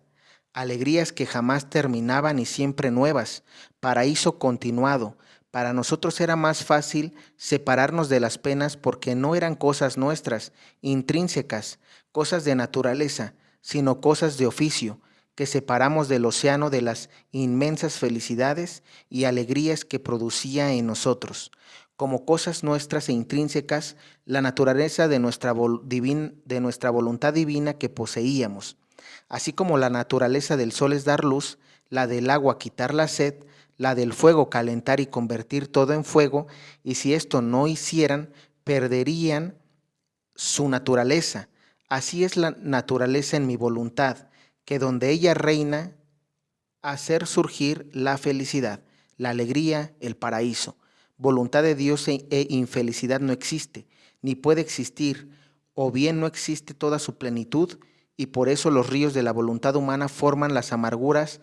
alegrías que jamás terminaban y siempre nuevas, paraíso continuado. Para nosotros era más fácil separarnos de las penas porque no eran cosas nuestras, intrínsecas, cosas de naturaleza, sino cosas de oficio, que separamos del océano de las inmensas felicidades y alegrías que producía en nosotros, como cosas nuestras e intrínsecas, la naturaleza de nuestra voluntad divina que poseíamos. Así como la naturaleza del sol es dar luz, la del agua quitar la sed, la del fuego calentar y convertir todo en fuego, y si esto no hicieran, perderían su naturaleza. Así es la naturaleza en mi voluntad, que donde ella reina, hacer surgir la felicidad, la alegría, el paraíso. Voluntad de Dios e infelicidad no existe, ni puede existir, o bien no existe toda su plenitud, y por eso los ríos de la voluntad humana forman las amarguras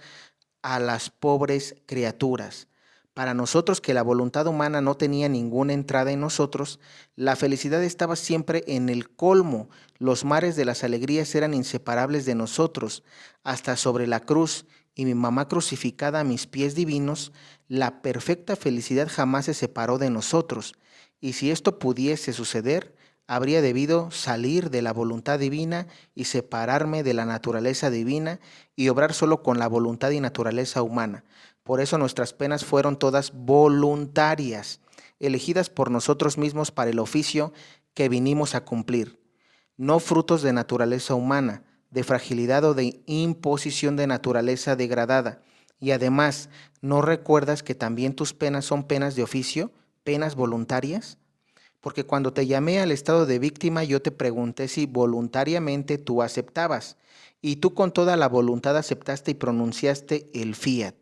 a las pobres criaturas. Para nosotros, que la voluntad humana no tenía ninguna entrada en nosotros, la felicidad estaba siempre en el colmo. Los mares de las alegrías eran inseparables de nosotros, hasta sobre la cruz, y mi mamá crucificada a mis pies divinos, la perfecta felicidad jamás se separó de nosotros. Y si esto pudiese suceder, habría debido salir de la voluntad divina y separarme de la naturaleza divina y obrar solo con la voluntad y naturaleza humana. Por eso nuestras penas fueron todas voluntarias, elegidas por nosotros mismos para el oficio que vinimos a cumplir, no frutos de naturaleza humana, de fragilidad o de imposición de naturaleza degradada. Y además, ¿no recuerdas que también tus penas son penas de oficio, penas voluntarias? Porque cuando te llamé al estado de víctima, yo te pregunté si voluntariamente tú aceptabas, y tú con toda la voluntad aceptaste y pronunciaste el fiat.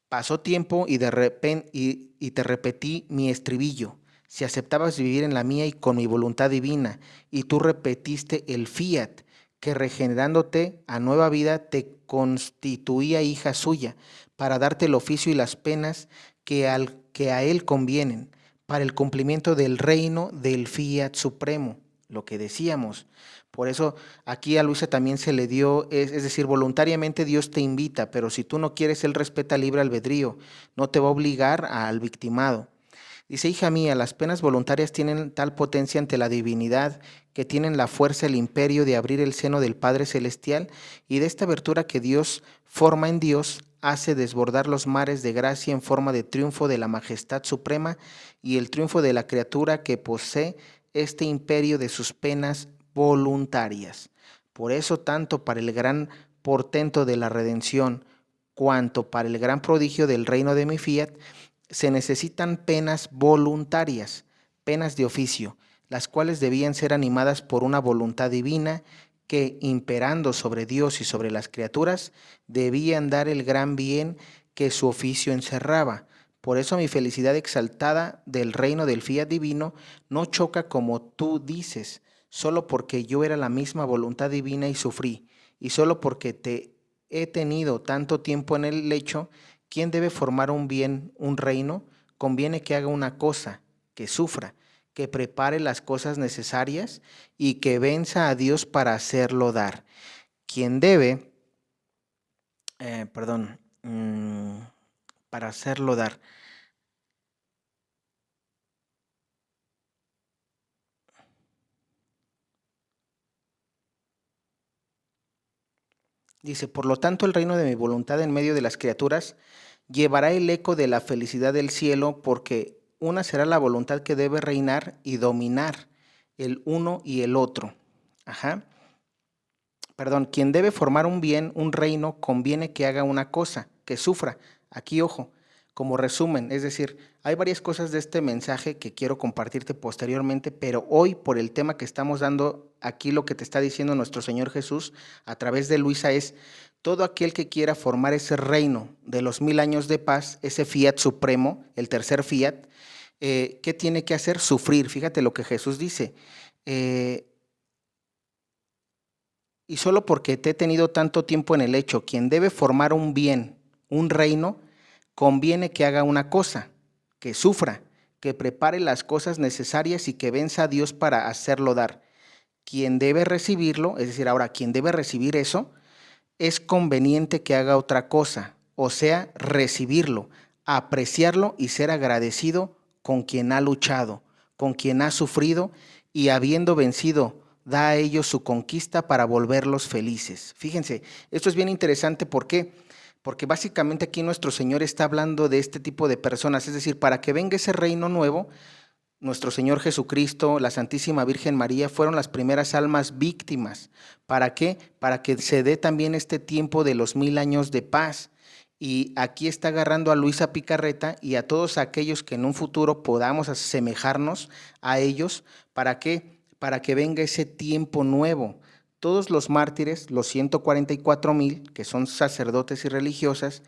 Pasó tiempo y te repetí mi estribillo, si aceptabas vivir en la mía y con mi voluntad divina, y tú repetiste el fiat, que regenerándote a nueva vida te constituía hija suya, para darte el oficio y las penas que a él convienen, para el cumplimiento del reino del fiat supremo, lo que decíamos. Por eso aquí a Luisa también se le dio, es decir, voluntariamente Dios te invita, pero si tú no quieres, Él respeta el libre albedrío, no te va a obligar al victimado. Dice, hija mía, las penas voluntarias tienen tal potencia ante la divinidad que tienen la fuerza, el imperio de abrir el seno del Padre Celestial, y de esta abertura que Dios forma en Dios hace desbordar los mares de gracia en forma de triunfo de la majestad suprema y el triunfo de la criatura que posee este imperio de sus penas voluntarias. Por eso, tanto para el gran portento de la redención, cuanto para el gran prodigio del reino de mi fiat, se necesitan penas voluntarias, penas de oficio, las cuales debían ser animadas por una voluntad divina que, imperando sobre Dios y sobre las criaturas, debían dar el gran bien que su oficio encerraba. Por eso mi felicidad exaltada del reino del fiat divino no choca como tú dices, solo porque yo era la misma voluntad divina y sufrí, y solo porque te he tenido tanto tiempo en el lecho. ¿Quién debe formar un bien, un reino? Conviene que haga una cosa, que sufra, que prepare las cosas necesarias y que venza a Dios para hacerlo dar. Quien debe, perdón, para hacerlo dar. Dice, por lo tanto, el reino de mi voluntad en medio de las criaturas llevará el eco de la felicidad del cielo, porque una será la voluntad que debe reinar y dominar el uno y el otro. Ajá. Perdón, quien debe formar un bien, un reino, conviene que haga una cosa, que sufra. Aquí, ojo, como resumen, es decir, hay varias cosas de este mensaje que quiero compartirte posteriormente, pero hoy por el tema que estamos dando, aquí lo que te está diciendo nuestro Señor Jesús a través de Luisa es, todo aquel que quiera formar ese reino de los 1000 años de paz, ese fiat supremo, el tercer fiat, ¿qué tiene que hacer? Sufrir. Fíjate lo que Jesús dice. Y solo porque te he tenido tanto tiempo en el hecho, quien debe formar un bien, un reino, conviene que haga una cosa, que sufra, que prepare las cosas necesarias y que venza a Dios para hacerlo dar. Quien debe recibirlo, es decir, ahora, quien debe recibir eso, es conveniente que haga otra cosa, o sea, recibirlo, apreciarlo y ser agradecido con quien ha luchado, con quien ha sufrido y habiendo vencido, da a ellos su conquista para volverlos felices. Fíjense, esto es bien interesante, ¿por qué? Porque básicamente aquí nuestro Señor está hablando de este tipo de personas, es decir, para que venga ese reino nuevo, nuestro Señor Jesucristo, la Santísima Virgen María fueron las primeras almas víctimas. ¿Para qué? Para que se dé también este tiempo de los 1000 años de paz. Y aquí está agarrando a Luisa Picarreta y a todos aquellos que en un futuro podamos asemejarnos a ellos. ¿Para qué? Para que venga ese tiempo nuevo. Todos los mártires, los 144,000, que son sacerdotes y religiosas,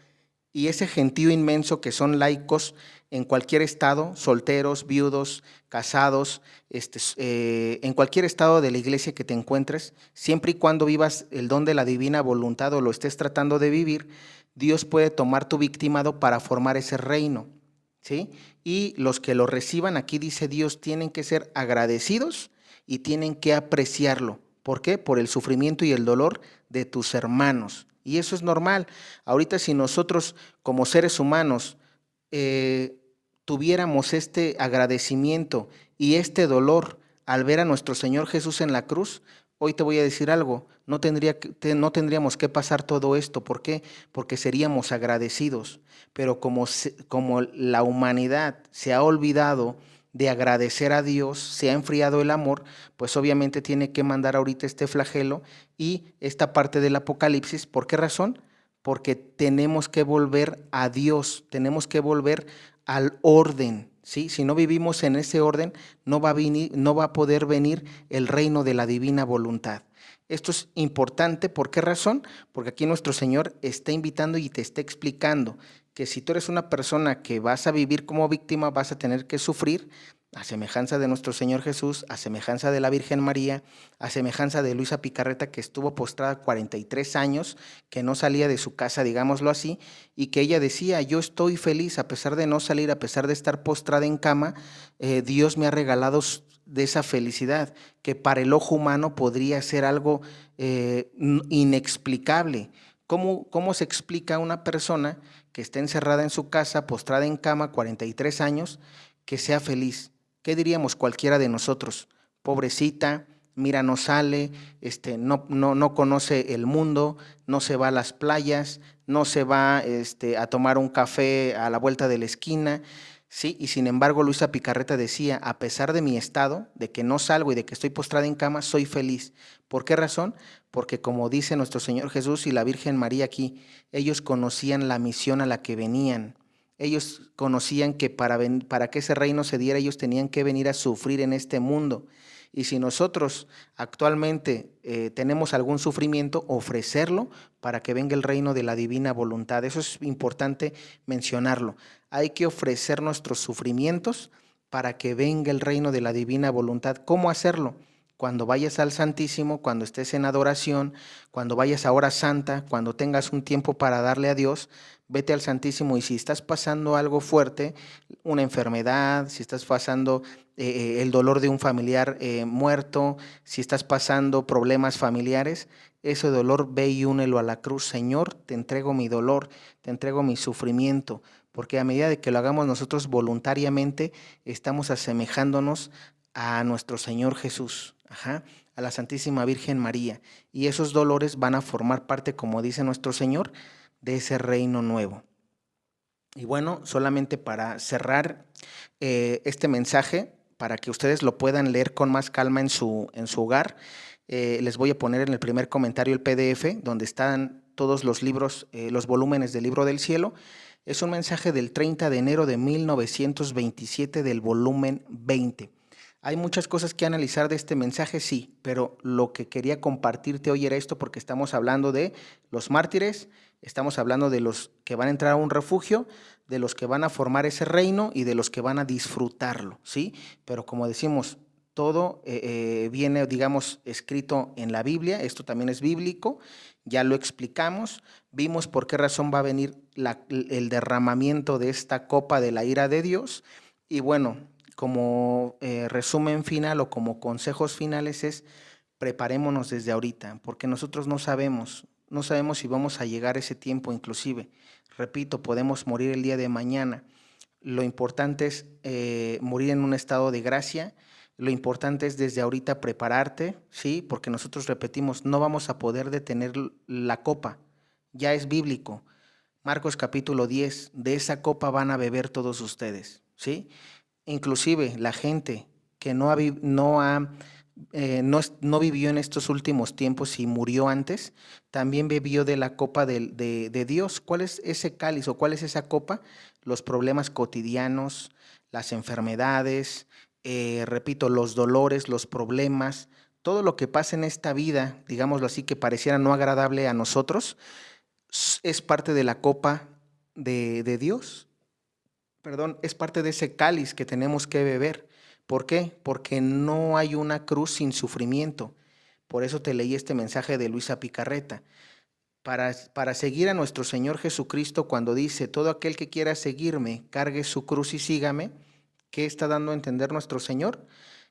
y ese gentío inmenso que son laicos en cualquier estado, solteros, viudos, casados, en cualquier estado de la iglesia que te encuentres, siempre y cuando vivas el don de la divina voluntad o lo estés tratando de vivir, Dios puede tomar tu victimado para formar ese reino, ¿sí? Y los que lo reciban, aquí dice Dios, tienen que ser agradecidos y tienen que apreciarlo. ¿Por qué? Por el sufrimiento y el dolor de tus hermanos Y eso es normal. Ahorita si nosotros como seres humanos tuviéramos este agradecimiento y este dolor al ver a nuestro Señor Jesús en la cruz, hoy te voy a decir algo, no tendríamos que pasar todo esto. ¿Por qué? Porque seríamos agradecidos. Pero como la humanidad se ha olvidado de agradecer a Dios, se ha enfriado el amor, pues obviamente tiene que mandar ahorita este flagelo y esta parte del Apocalipsis. ¿Por qué razón? Porque tenemos que volver a Dios, tenemos que volver al orden, ¿sí? Si no vivimos en ese orden, no va a poder venir el reino de la divina voluntad. Esto es importante. ¿Por qué razón? Porque aquí nuestro Señor está invitando y te está explicando que si tú eres una persona que vas a vivir como víctima, vas a tener que sufrir, a semejanza de nuestro Señor Jesús, a semejanza de la Virgen María, a semejanza de Luisa Picarreta, que estuvo postrada 43 años, que no salía de su casa, digámoslo así, y que ella decía, yo estoy feliz a pesar de no salir, a pesar de estar postrada en cama, Dios me ha regalado de esa felicidad, que para el ojo humano podría ser algo inexplicable. ¿Cómo se explica a una persona que esté encerrada en su casa, postrada en cama, 43 años, que sea feliz? ¿Qué diríamos cualquiera de nosotros? Pobrecita, mira, no sale, no conoce el mundo, no se va a las playas, no se va a tomar un café a la vuelta de la esquina, ¿sí? Y sin embargo, Luisa Picarreta decía, a pesar de mi estado, de que no salgo y de que estoy postrada en cama, soy feliz. ¿Por qué razón? Porque como dice nuestro Señor Jesús y la Virgen María aquí, ellos conocían la misión a la que venían. Ellos conocían que para que ese reino se diera, ellos tenían que venir a sufrir en este mundo. Y si nosotros actualmente tenemos algún sufrimiento, ofrecerlo para que venga el reino de la divina voluntad. Eso es importante mencionarlo. Hay que ofrecer nuestros sufrimientos para que venga el reino de la divina voluntad. ¿Cómo hacerlo? Cuando vayas al Santísimo, cuando estés en adoración, cuando vayas a hora santa, cuando tengas un tiempo para darle a Dios, vete al Santísimo. Y si estás pasando algo fuerte, una enfermedad, si estás pasando el dolor de un familiar muerto, si estás pasando problemas familiares, ese dolor ve y únelo a la cruz. Señor, te entrego mi dolor, te entrego mi sufrimiento, porque a medida de que lo hagamos nosotros voluntariamente, estamos asemejándonos a nuestro Señor Jesús, a la Santísima Virgen María, y esos dolores van a formar parte, como dice nuestro Señor, de ese reino nuevo. Y bueno, solamente para cerrar este mensaje, para que ustedes lo puedan leer con más calma en su hogar, les voy a poner en el primer comentario el PDF, donde están todos los libros, los volúmenes del Libro del Cielo. Es un mensaje del 30 de enero de 1927 del volumen 20. Hay muchas cosas que analizar de este mensaje, sí, pero lo que quería compartirte hoy era esto, porque estamos hablando de los mártires, estamos hablando de los que van a entrar a un refugio, de los que van a formar ese reino y de los que van a disfrutarlo, ¿sí? Pero como decimos, todo viene, digamos, escrito en la Biblia. Esto también es bíblico, ya lo explicamos, vimos por qué razón va a venir el derramamiento de esta copa de la ira de Dios. Y bueno, como resumen final o como consejos finales es: preparémonos desde ahorita, porque nosotros no sabemos si vamos a llegar a ese tiempo. Inclusive, repito, podemos morir el día de mañana. Lo importante es morir en un estado de gracia. Lo importante es desde ahorita prepararte, ¿sí? Porque nosotros repetimos, no vamos a poder detener la copa, ya es bíblico. Marcos capítulo 10, de esa copa van a beber todos ustedes, ¿sí? Inclusive la gente que no vivió en estos últimos tiempos y murió antes, también bebió de la copa de Dios. ¿Cuál es ese cáliz o cuál es esa copa? Los problemas cotidianos, las enfermedades, repito, los dolores, los problemas, todo lo que pasa en esta vida, digámoslo así, que pareciera no agradable a nosotros, es parte de la copa de Dios. Perdón, es parte de ese cáliz que tenemos que beber. ¿Por qué? Porque no hay una cruz sin sufrimiento. Por eso te leí este mensaje de Luisa Picarreta. Para seguir a nuestro Señor Jesucristo, cuando dice, todo aquel que quiera seguirme, cargue su cruz y sígame, ¿qué está dando a entender nuestro Señor?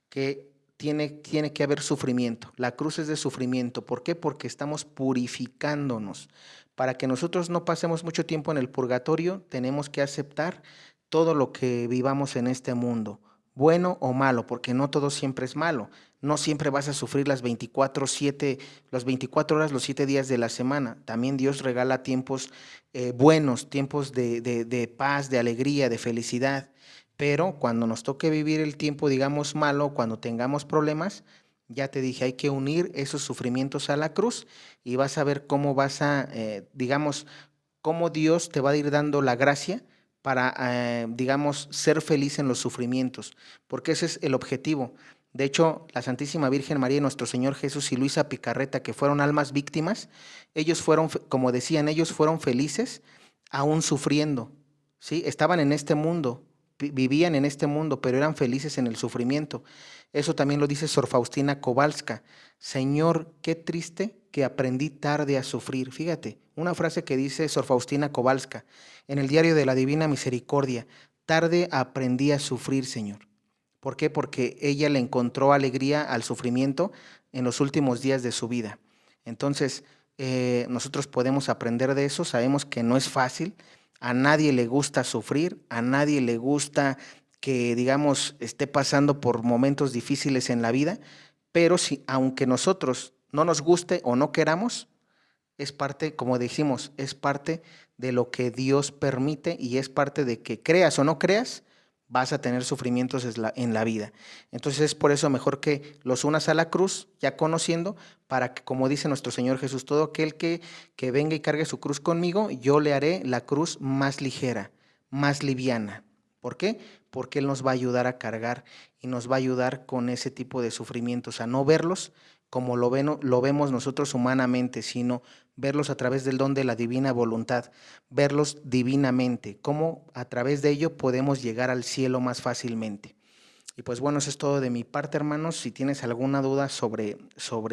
Que tiene que haber sufrimiento. La cruz es de sufrimiento. ¿Por qué? Porque estamos purificándonos. Para que nosotros no pasemos mucho tiempo en el purgatorio, tenemos que aceptar todo lo que vivamos en este mundo, bueno o malo, porque no todo siempre es malo. No siempre vas a sufrir las 24 horas, los 7 días de la semana. También Dios regala tiempos buenos, tiempos de paz, de alegría, de felicidad. Pero cuando nos toque vivir el tiempo, digamos, malo, cuando tengamos problemas, ya te dije, hay que unir esos sufrimientos a la cruz y vas a ver cómo digamos, cómo Dios te va a ir dando la gracia para, digamos, ser feliz en los sufrimientos, porque ese es el objetivo. De hecho, la Santísima Virgen María, nuestro Señor Jesús y Luisa Picarreta, que fueron almas víctimas, ellos fueron, como decían, ellos fueron felices aún sufriendo, ¿sí? Estaban en este mundo, vivían en este mundo, pero eran felices en el sufrimiento. Eso también lo dice Sor Faustina Kowalska. Señor, qué triste que aprendí tarde a sufrir. Fíjate, una frase que dice Sor Faustina Kowalska en el Diario de la Divina Misericordia. Tarde aprendí a sufrir, Señor. ¿Por qué? Porque ella le encontró alegría al sufrimiento en los últimos días de su vida. Entonces, nosotros podemos aprender de eso. Sabemos que no es fácil. A nadie le gusta sufrir, a nadie le gusta que, digamos, esté pasando por momentos difíciles en la vida, pero si, aunque nosotros no nos guste o no queramos, es parte, como decimos, es parte de lo que Dios permite y es parte de que creas o no creas, vas a tener sufrimientos en la vida. Entonces es por eso mejor que los unas a la cruz, ya conociendo, para que, como dice nuestro Señor Jesús, todo aquel que venga y cargue su cruz conmigo, yo le haré la cruz más ligera, más liviana. ¿Por qué? Porque Él nos va a ayudar a cargar y nos va a ayudar con ese tipo de sufrimientos, a no verlos como lo vemos nosotros humanamente, sino verlos a través del don de la divina voluntad, verlos divinamente, cómo a través de ello podemos llegar al cielo más fácilmente. Y pues bueno, eso es todo de mi parte, hermanos. Si tienes alguna duda sobre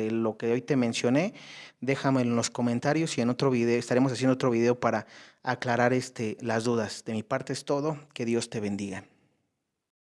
lo que hoy te mencioné, déjame en los comentarios y en otro video, estaremos haciendo otro video para aclarar las dudas. De mi parte es todo, que Dios te bendiga.